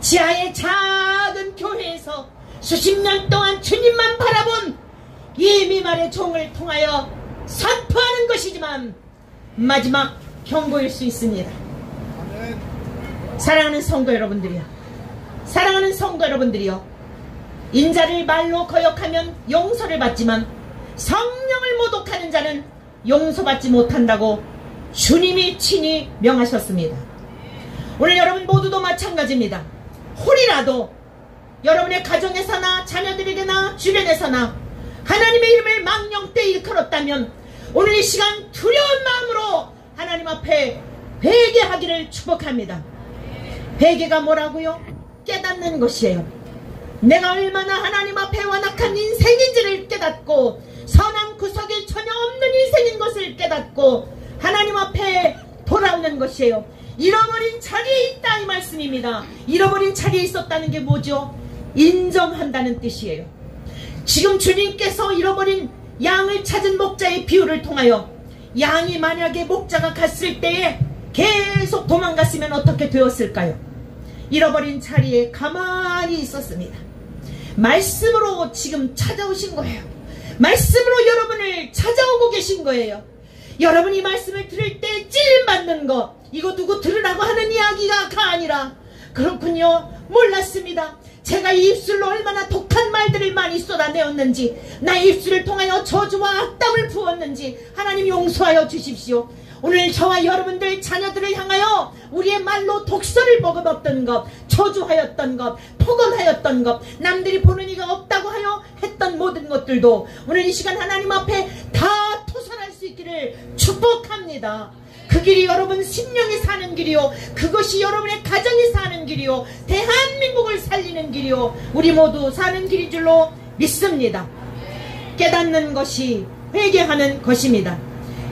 지하의 작은 교회에서 수십 년 동안 주님만 바라본 이 이 미말의 종을 통하여 선포하는 것이지만 마지막 경고일 수 있습니다. 사랑하는 성도 여러분들이요, 사랑하는 성도 여러분들이요, 인자를 말로 거역하면 용서를 받지만 성령을 모독하는 자는 용서받지 못한다고 주님이 친히 명하셨습니다. 오늘 여러분 모두도 마찬가지입니다. 홀이라도 여러분의 가정에서나 자녀들에게나 주변에서나 하나님의 이름을 망령때 일컬었다면 오늘 이 시간 두려운 마음으로 하나님 앞에 회개하기를 축복합니다. 회개가 뭐라고요? 깨닫는 것이에요. 내가 얼마나 하나님 앞에 완악한 인생인지를 깨닫고 선한 구석이 전혀 없는 인생인 것을 깨닫고 하나님 앞에 돌아오는 것이에요. 잃어버린 자리에 있다 이 말씀입니다. 잃어버린 자리에 있었다는 게 뭐죠? 인정한다는 뜻이에요. 지금 주님께서 잃어버린 양을 찾은 목자의 비유를 통하여 양이 만약에 목자가 갔을 때에 계속 도망갔으면 어떻게 되었을까요? 잃어버린 자리에 가만히 있었습니다. 말씀으로 지금 찾아오신 거예요. 말씀으로 여러분을 찾아오고 계신 거예요. 여러분이 말씀을 들을 때 찔림받는 거, 이거 두고 들으라고 하는 이야기가 아니라, 그렇군요, 몰랐습니다. 제가 이 입술로 얼마나 독한 말들을 많이 쏟아내었는지, 나의 입술을 통하여 저주와 악담을 부었는지 하나님 용서하여 주십시오. 오늘 저와 여러분들 자녀들을 향하여 우리의 말로 독설을 먹어봤던 것, 저주하였던 것, 폭언하였던 것, 남들이 보는 이가 없다고 하여 했던 모든 것들도 오늘 이 시간 하나님 앞에 다 토설할 수 있기를 축복합니다. 그 길이 여러분 심령이 사는 길이요, 그것이 여러분의 가정이 사는 길이요, 대한민국을 살리는 길이요, 우리 모두 사는 길인 줄로 믿습니다. 깨닫는 것이 회개하는 것입니다.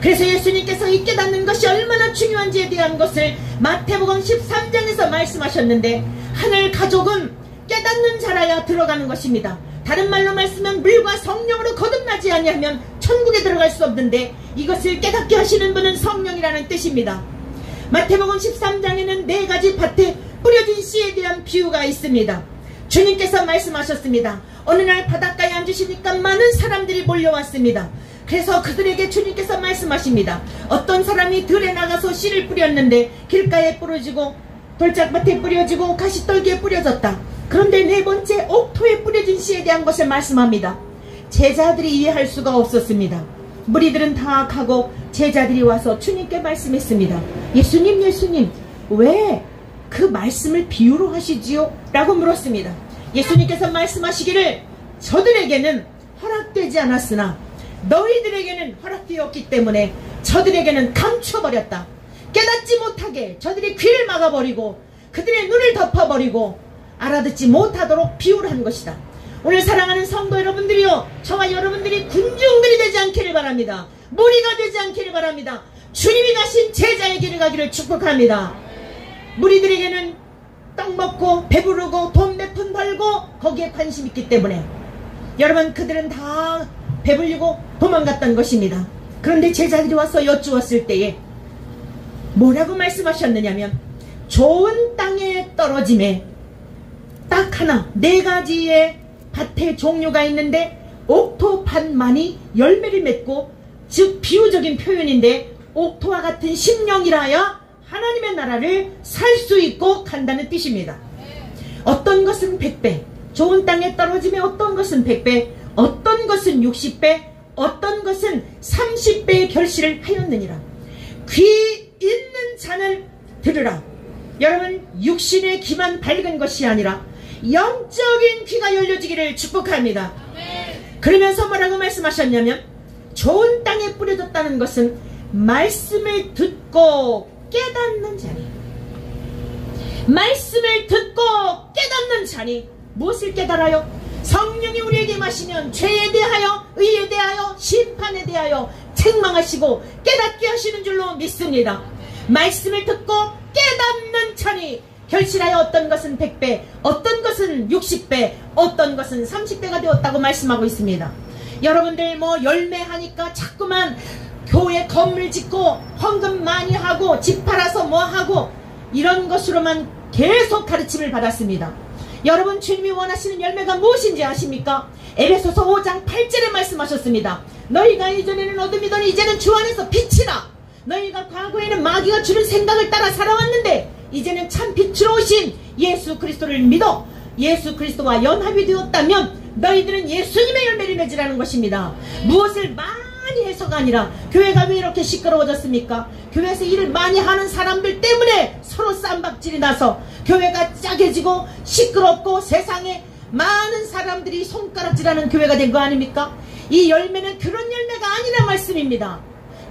그래서 예수님께서 이 깨닫는 것이 얼마나 중요한지에 대한 것을 마태복음 13장에서 말씀하셨는데, 하늘 가족은 깨닫는 자라야 들어가는 것입니다. 다른 말로 말씀하면 물과 성령으로 거듭나지 아니하면 천국에 들어갈 수 없는데, 이것을 깨닫게 하시는 분은 성령이라는 뜻입니다. 마태복음 13장에는 4가지 밭에 뿌려진 씨에 대한 비유가 있습니다. 주님께서 말씀하셨습니다. 어느 날 바닷가에 앉으시니까 많은 사람들이 몰려왔습니다. 그래서 그들에게 주님께서 말씀하십니다. 어떤 사람이 들에 나가서 씨를 뿌렸는데 길가에 뿌려지고 돌짝밭에 뿌려지고 가시떨기에 뿌려졌다. 그런데 4번째 옥토에 뿌려진 씨에 대한 것을 말씀합니다. 제자들이 이해할 수가 없었습니다. 무리들은 다 가고 제자들이 와서 주님께 말씀했습니다. 예수님 왜 그 말씀을 비유로 하시지요? 라고 물었습니다. 예수님께서 말씀하시기를 저들에게는 허락되지 않았으나 너희들에게는 허락되었기 때문에 저들에게는 감춰버렸다. 깨닫지 못하게 저들이 귀를 막아버리고 그들의 눈을 덮어버리고 알아듣지 못하도록 비유를 한 것이다. 오늘 사랑하는 성도 여러분들이요, 저와 여러분들이 군중들이 되지 않기를 바랍니다. 무리가 되지 않기를 바랍니다. 주님이 가신 제자의 길을 가기를 축복합니다. 무리들에게는 떡 먹고 배부르고 돈 몇 푼 벌고 거기에 관심 있기 때문에 여러분 그들은 다 배불리고 도망갔던 것입니다. 그런데 제자들이 와서 여쭈었을 때에 뭐라고 말씀하셨느냐면, 좋은 땅에 떨어짐에 딱 하나 4가지의 밭의 종류가 있는데 옥토 밭만이 열매를 맺고, 즉 비유적인 표현인데 옥토와 같은 심령이라야 하나님의 나라를 살 수 있고 간다는 뜻입니다. 어떤 것은 100배, 좋은 땅에 떨어짐에 어떤 것은 100배, 어떤 것은 60배, 어떤 것은 30배의 결실을 하였느니라. 귀 있는 자는 들으라. 여러분, 육신의 귀만 밝은 것이 아니라 영적인 귀가 열려지기를 축복합니다. 그러면서 뭐라고 말씀하셨냐면, 좋은 땅에 뿌려졌다는 것은 말씀을 듣고 깨닫는 자니, 말씀을 듣고 깨닫는 자니, 무엇을 깨달아요? 성령이 우리에게 마시면 죄에 대하여, 의에 대하여, 심판에 대하여 책망하시고 깨닫게 하시는 줄로 믿습니다. 말씀을 듣고 깨닫는 자니 결실하여 어떤 것은 100배, 어떤 것은 60배, 어떤 것은 30배가 되었다고 말씀하고 있습니다. 여러분들 열매하니까 자꾸만 교회 건물 짓고 헌금 많이 하고 집 팔아서 하고 이런 것으로만 계속 가르침을 받았습니다. 여러분, 주님이 원하시는 열매가 무엇인지 아십니까? 에베소서 5장 8절에 말씀하셨습니다. 너희가 이전에는 어둠이더니 이제는 주 안에서 빛이라. 너희가 과거에는 마귀가 주는 생각을 따라 살아왔는데 이제는 참 빛으로 오신 예수 그리스도를 믿어 예수 그리스도와 연합이 되었다면 너희들은 예수님의 열매를 맺으라는 것입니다. 무엇을 많이 해서가 아니라 교회가 왜 이렇게 시끄러워졌습니까? 교회에서 일을 많이 하는 사람들 때문에 서로 쌈박질이 나서 교회가 짜게지고 시끄럽고 세상에 많은 사람들이 손가락질하는 교회가 된 거 아닙니까? 이 열매는 그런 열매가 아니란 말씀입니다.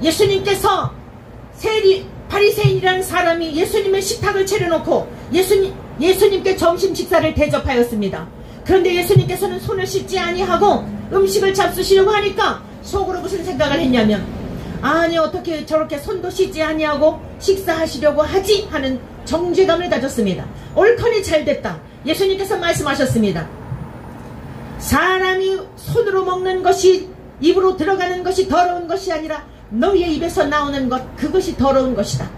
예수님께서 바리새인이라는 사람이 예수님의 식탁을 차려놓고 예수님께 점심 식사를 대접하였습니다. 그런데 예수님께서는 손을 씻지 아니하고 음식을 잡수시려고 하니까 속으로 무슨 생각을 했냐면, 아니 어떻게 저렇게 손도 씻지 아니하고 식사하시려고 하지? 하는 정죄감을 가졌습니다. 옳거니 잘됐다. 예수님께서 말씀하셨습니다. 사람이 손으로 먹는 것이 입으로 들어가는 것이 더러운 것이 아니라 너희의 입에서 나오는 것, 그것이 더러운 것이다.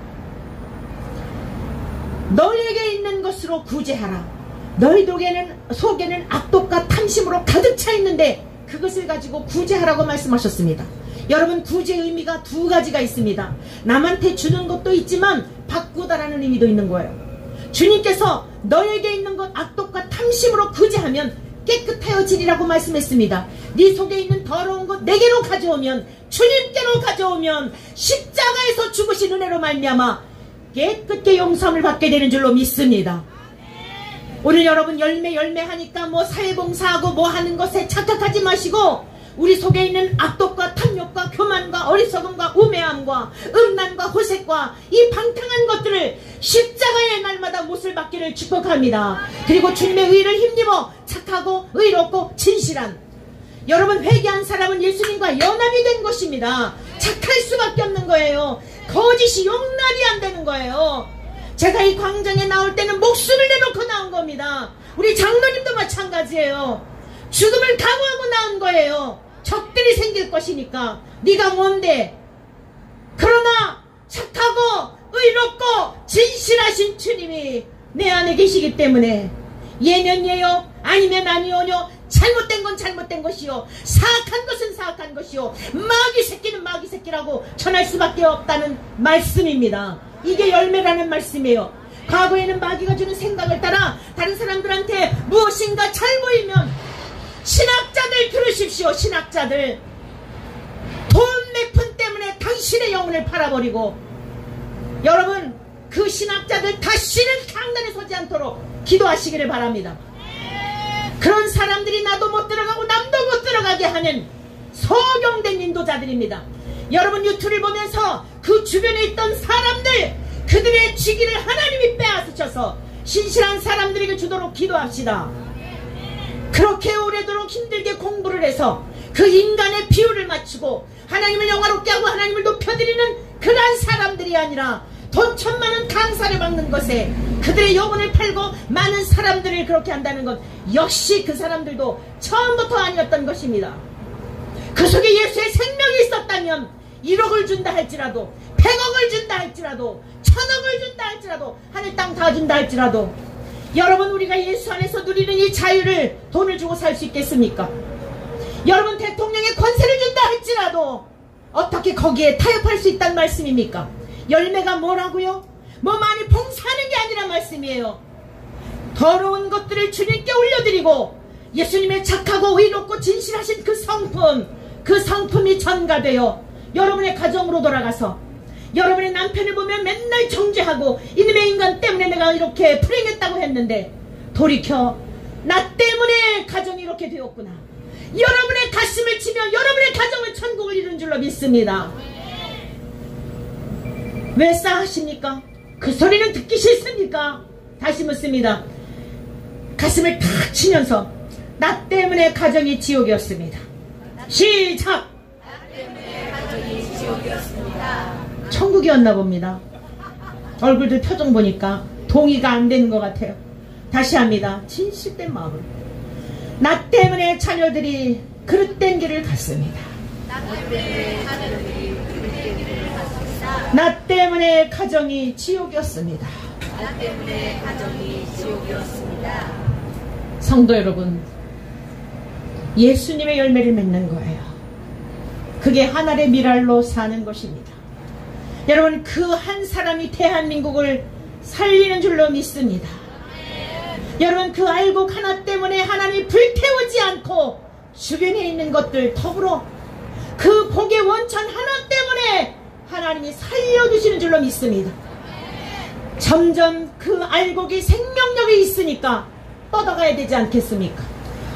너희에게 있는 것으로 구제하라. 너희들 속에는 악독과 탐심으로 가득 차 있는데 그것을 가지고 구제하라고 말씀하셨습니다. 여러분, 구제의 의미가 두 가지가 있습니다. 남한테 주는 것도 있지만 바꾸다라는 의미도 있는 거예요. 주님께서 너에게 있는 것 악독과 탐심으로 구제하면 깨끗하여지리라고 말씀했습니다. 네 속에 있는 더러운 것 내게로 가져오면, 주님께로 가져오면 십자가에서 죽으신 은혜로 말미암아 깨끗게 용서함을 받게 되는 줄로 믿습니다. 오늘 여러분 열매 하니까 뭐 사회봉사하고 뭐 하는 것에 착각하지 마시고 우리 속에 있는 악독과 탐욕과 교만과 어리석음과 우매함과 음란과 호색과 이 방탕한 것들을 십자가의 날마다 못을 받기를 축복합니다. 그리고 주님의 의를 힘입어 착하고 의롭고 진실한, 여러분 회개한 사람은 예수님과 연합이 된 것입니다. 착할 수밖에 없는 거예요. 거짓이 용납이 안 되는 거예요. 제가 이 광장에 나올 때는 목숨을 내놓고 나온 겁니다. 우리 장로님도 마찬가지예요. 죽음을 각오하고 나온 거예요. 적들이 생길 것이니까. 네가 뭔데? 그러나 착하고 의롭고 진실하신 주님이 내 안에 계시기 때문에 예면 예요 아니면 아니오뇨, 잘못된 건 잘못된 것이요, 사악한 것은 사악한 것이요, 마귀 새끼는 마귀 새끼라고 전할 수밖에 없다는 말씀입니다. 이게 열매라는 말씀이에요. 과거에는 마귀가 주는 생각을 따라 다른 사람들한테 무엇인가 잘 보이면, 신학자들 들으십시오. 신학자들 돈 몇 푼 때문에 당신의 영혼을 팔아버리고, 여러분 그 신학자들 다시는 강단에 서지 않도록 기도하시기를 바랍니다. 그런 사람들이 나도 못 들어가고 남도 못 들어가게 하는 소경된 인도자들입니다. 여러분 유튜브를 보면서 그 주변에 있던 사람들, 그들의 지기를 하나님이 빼앗으셔서 신실한 사람들에게 주도록 기도합시다. 그렇게 오래도록 힘들게 공부를 해서 그 인간의 비율을 맞추고 하나님을 영화롭게 하고 하나님을 높여드리는 그러한 사람들이 아니라 돈 1000만원 강사를 받는 것에 그들의 영혼을 팔고 많은 사람들을 그렇게 한다는 것, 역시 그 사람들도 처음부터 아니었던 것입니다. 그 속에 예수의 생명이 있었다면 1억을 준다 할지라도, 100억을 준다 할지라도, 1000억을 준다 할지라도, 하늘 땅 다 준다 할지라도, 여러분 우리가 예수 안에서 누리는 이 자유를 돈을 주고 살 수 있겠습니까? 여러분 대통령의 권세를 준다 할지라도 어떻게 거기에 타협할 수 있다는 말씀입니까? 열매가 뭐라고요? 뭐 많이 봉사하는 게 아니란 말씀이에요. 더러운 것들을 주님께 올려드리고 예수님의 착하고 의롭고 진실하신 그 성품, 그 성품이 전가되어 여러분의 가정으로 돌아가서 여러분의 남편을 보면 맨날 정죄하고 이놈의 인간 때문에 내가 이렇게 불행했다고 했는데 돌이켜 나 때문에 가정이 이렇게 되었구나. 여러분의 가슴을 치며 여러분의 가정은 천국을 이룬 줄로 믿습니다. 왜 싸하십니까? 그 소리는 듣기 싫습니까? 다시 묻습니다. 가슴을 탁 치면서 나 때문에 가정이 지옥이었습니다. 시작! 나 때문에 가정이 지옥이었습니다. 천국이었나 봅니다. 얼굴들 표정 보니까 동의가 안 되는 것 같아요. 다시 합니다. 진실된 마음으로. 나 때문에 자녀들이 그릇된 길을 갔습니다. 나 때문에 자녀들이 그릇된 길을 갔습니다. 나 때문에 가정이 지옥이었습니다. 나 때문에 가정이 지옥이었습니다. 성도 여러분, 예수님의 열매를 맺는 거예요. 그게 하늘의 미랄로 사는 것입니다. 여러분, 그 한 사람이 대한민국을 살리는 줄로 믿습니다. 여러분, 그 알곡 하나 때문에 하나님이 불태우지 않고 주변에 있는 것들 더불어 그 복의 원천 하나 때문에 하나님이 살려주시는 줄로 믿습니다. 점점 그 알곡이 생명력이 있으니까 뻗어가야 되지 않겠습니까?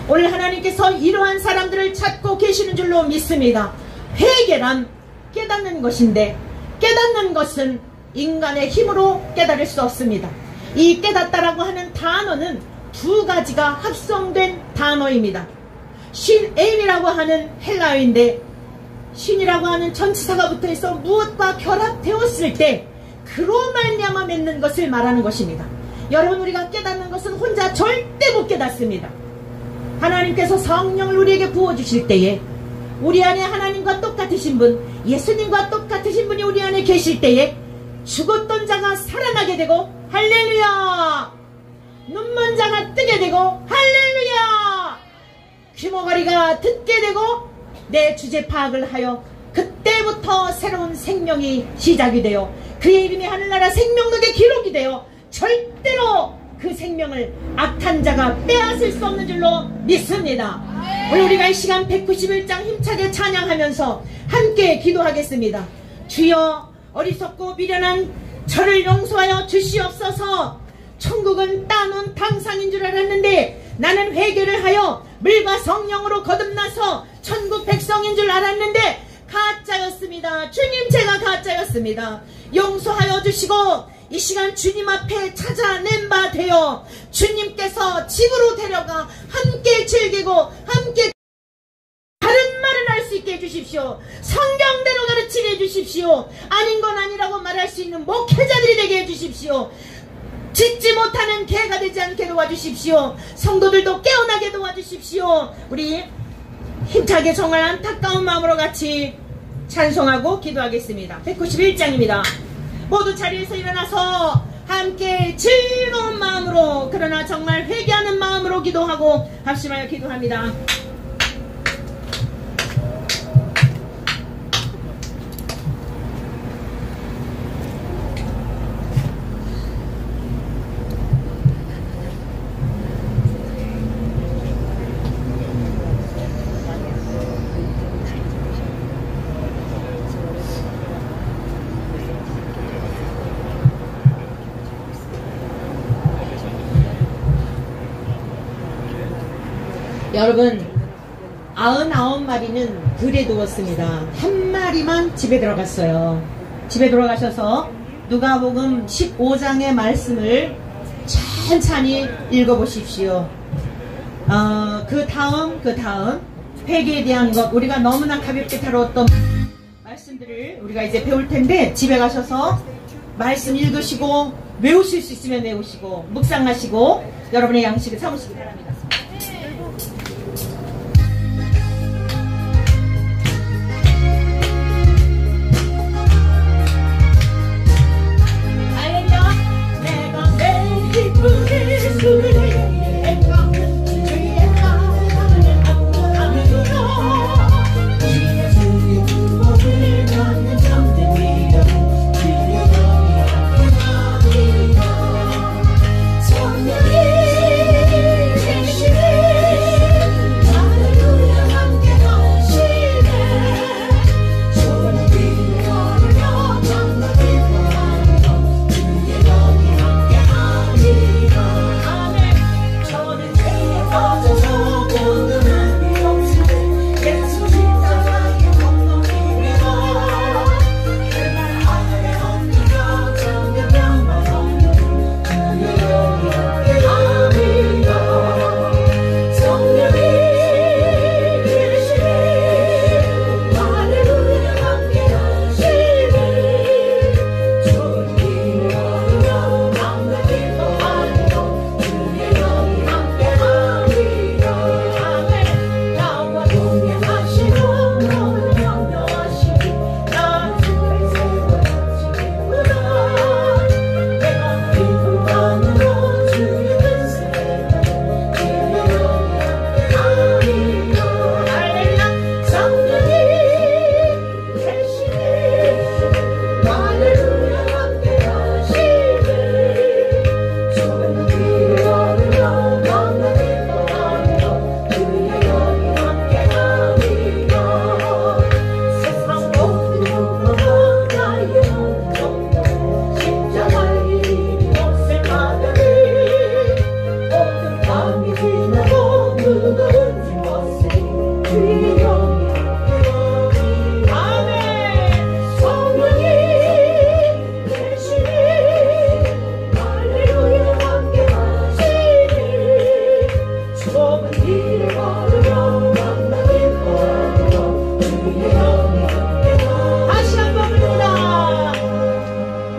오늘 하나님께서 이러한 사람들을 찾고 계시는 줄로 믿습니다. 회개란 깨닫는 것인데, 깨닫는 것은 인간의 힘으로 깨달을 수 없습니다. 이 깨닫다라고 하는 단어는 두 가지가 합성된 단어입니다. 신엠이라고 하는 헬라어인데, 신이라고 하는 전치사가 붙어있어 무엇과 결합되었을 때 그로 말미암아 맺는 것을 말하는 것입니다. 여러분, 우리가 깨닫는 것은 혼자 절대 못 깨닫습니다. 하나님께서 성령을 우리에게 부어주실 때에 우리 안에 하나님과 똑같으신 분, 예수님과 똑같으신 분이 우리 안에 계실 때에 죽었던 자가 살아나게 되고, 할렐루야! 눈먼 자가 뜨게 되고, 할렐루야! 귀머거리가 듣게 되고, 내 주제 파악을 하여 그때부터 새로운 생명이 시작이 되어 그의 이름이 하늘나라 생명록에 기록이 되어 절대로 그 생명을 악한 자가 빼앗을 수 없는 줄로 믿습니다. 오늘 우리가 이 시간 191장 힘차게 찬양하면서 함께 기도하겠습니다. 주여, 어리석고 미련한 저를 용서하여 주시옵소서. 천국은 따놓은 당상인 줄 알았는데 나는 회개를 하여 물과 성령으로 거듭나서 천국 백성인 줄 알았는데 가짜였습니다. 주님, 제가 가짜였습니다. 용서하여 주시고 이 시간 주님 앞에 찾아낸 바 되어 주님께서 집으로 데려가 함께 즐기고 함께 다른 말을 할 수 있게 해주십시오. 성경대로 가르치게 해주십시오. 아닌 건 아니라고 말할 수 있는 목회자들이 되게 해주십시오. 짓지 못하는 개가 되지 않게 도와주십시오. 성도들도 깨어나게 도와주십시오. 우리 힘차게 정말 안타까운 마음으로 같이 찬송하고 기도하겠습니다. 191장입니다. 모두 자리에서 일어나서 함께 즐거운 마음으로, 그러나 정말 회개하는 마음으로 기도하고 합심하여 기도합니다. 여러분, 99마리는 들에 두었습니다. 한 마리만 집에 들어갔어요. 집에 들어가셔서 누가복음 15장의 말씀을 천천히 읽어보십시오. 그 다음 회개에 대한 것, 우리가 너무나 가볍게 다루었던 말씀들을 우리가 이제 배울 텐데, 집에 가셔서 말씀 읽으시고 외우실 수 있으면 외우시고 묵상하시고 여러분의 양식을 삼으시기 바랍니다. 정렬이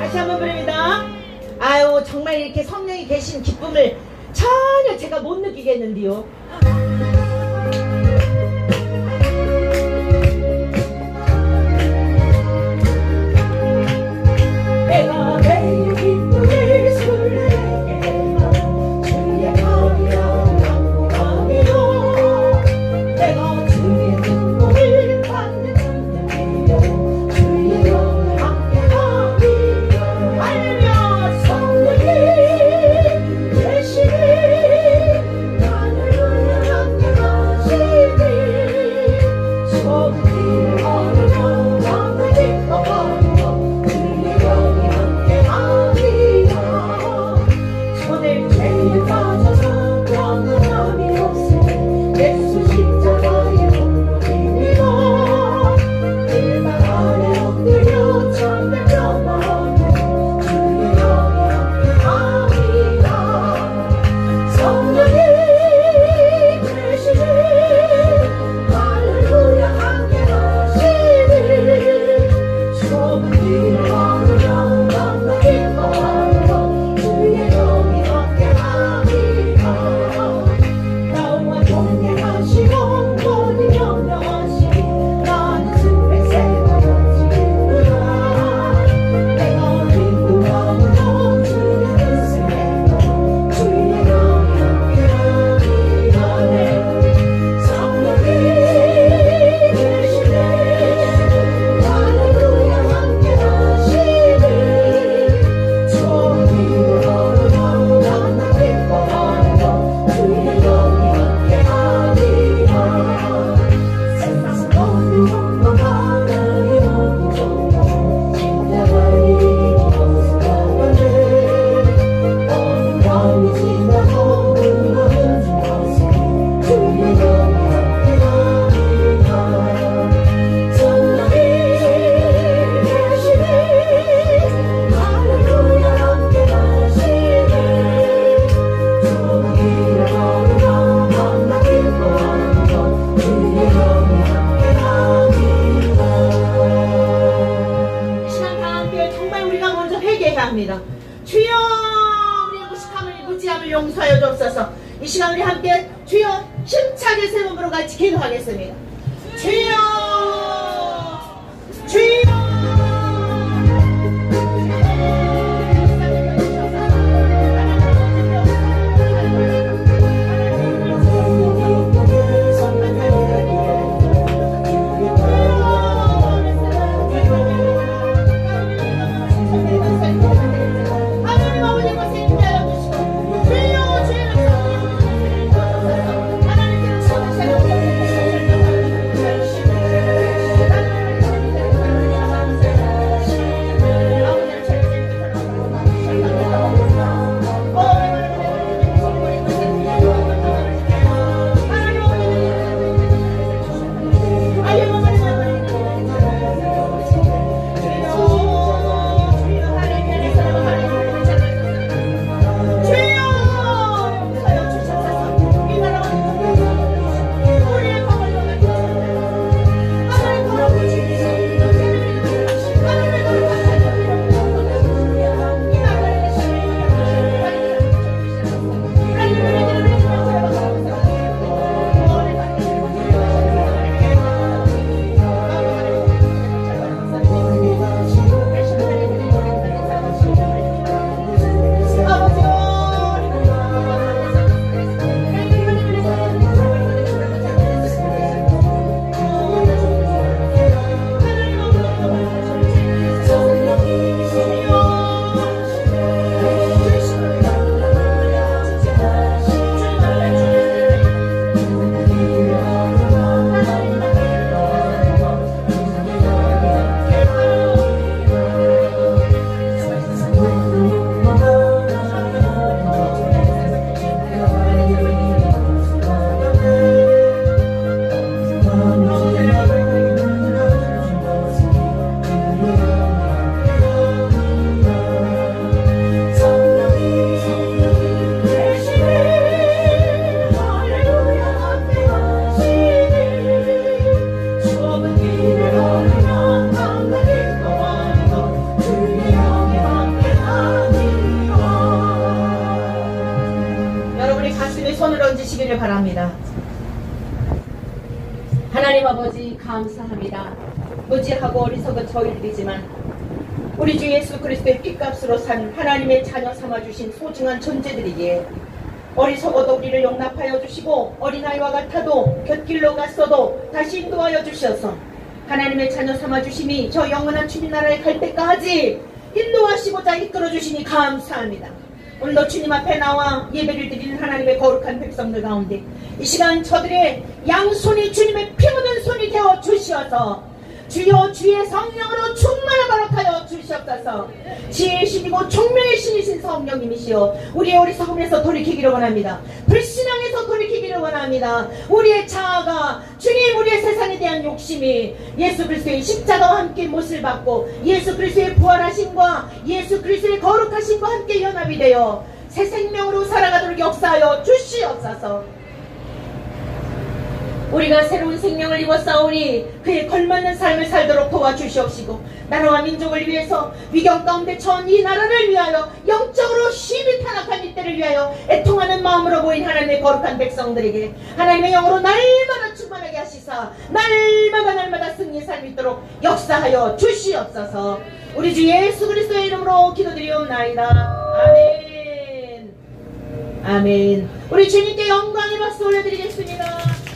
다시 한번 부릅니다. 아유, 정말 이렇게 성령이 계신 기쁨을 전혀 제가 못 느끼겠는데요. 내가 매일 기쁨을 술래게 주의 거리여 강구하며 내가 주의 눈물을 받는 눈물이여 주의 영을 함께하리라. 할렐루야. 성령이 계시니 나를 위해 함께하시니 소금길을 걸으며 밤을 기뻐하며 주의 영이 함께하리라. 손을 죄에 빠져서 평안함이 없으니 예수 십자가의 홀로 힘입어 일만 아래 엎드려 참된 평안하며 주의 영이 함께하리라. 성령이 계시니 할렐루야 함께하시니 소금길을 걸으며 밤낮 기뻐하며 주의 영이 함께하리라. 나와 동행하시고 모든 명령하시니 나는 승백새가 던지겠구나. 내가 기쁨하고 주의 뜻을 행하고 주의 영이 함께하리라. 성령이 계시니 할렐루야 함께하시니 소금길을 걸으며 밤낮 기뻐하며 주의 영이 함께하리라. 세상 모든 것과 하나님 모든 정보 십자가의 일이 없어가네. 어느 밤이 지나고 우리가 중하시니 주의 영이 함께하리라. 성령이 계시니 할렐루야 함께하시니 소금길을 걸으며 밤낮 기뻐하며 주의 영이 함께하리라. 이 시간 다 함께 정말 우리가 먼저 회개해야 합니다. 주여 우리의 무식함을 무지함을 용서하여 주옵소서. 이 시간 우리 함께 주여 힘차게 세 번으로 같이 기도하겠습니다. 주여 주여 하나님 아버지 것에 인자여 주시고 주여 주의 하나님께서 천사를 기도하시기를 바랍니다. 하나님 아버지 감사합니다. 무지하고 어리석은 저희들이지만 우리 주 예수 그리스도의 핏값으로 산 하나님의 자녀 삼아주신 소중한 존재들이기에 어리석어도 우리를 용납하여 주시고 어린아이와 같아도 곁길로 갔어도 다시 인도하여 주셔서 하나님의 자녀 삼아주심이 저 영원한 주님 나라에 갈 때까지 인도하시고자 이끌어 주시니 감사합니다. 오늘도 주님 앞에 나와 예배를 드리는 하나님의 거룩한 백성들 가운데 이 시간 저들의 양손이 주님의 피 묻은 손이 되어 주시어서 주여 주의 성령으로 충만을 허락하여 주시옵소서. 지혜의 신이고 총명의 신이신 성령님이시여 우리의 어리석음에서 돌이키기를 원합니다. 불신앙에서 돌이키기를 원합니다. 우리의 자아가 주님 우리의 세상에 대한 욕심이 예수 그리스도의 십자가와 함께 못을 받고 예수 그리스도의 부활하심과 예수 그리스도의 거룩하심과 함께 연합이 되어 새 생명으로 살아가도록 역사하여 주시옵소서. 우리가 새로운 생명을 입었사오니 그에 걸맞는 삶을 살도록 도와주시옵시고 나라와 민족을 위해서 위경 가운데 처한 이 나라를 위하여 영적으로 심히 타락한 이때를 위하여 애통하는 마음으로 모인 하나님의 거룩한 백성들에게 하나님의 영으로 날마다 충만하게 하시사 날마다 승리의 삶이 있도록 역사하여 주시옵소서. 우리 주 예수 그리스도의 이름으로 기도드리옵나이다. 아멘. 아멘. 우리 주님께 영광의 박수 올려드리겠습니다.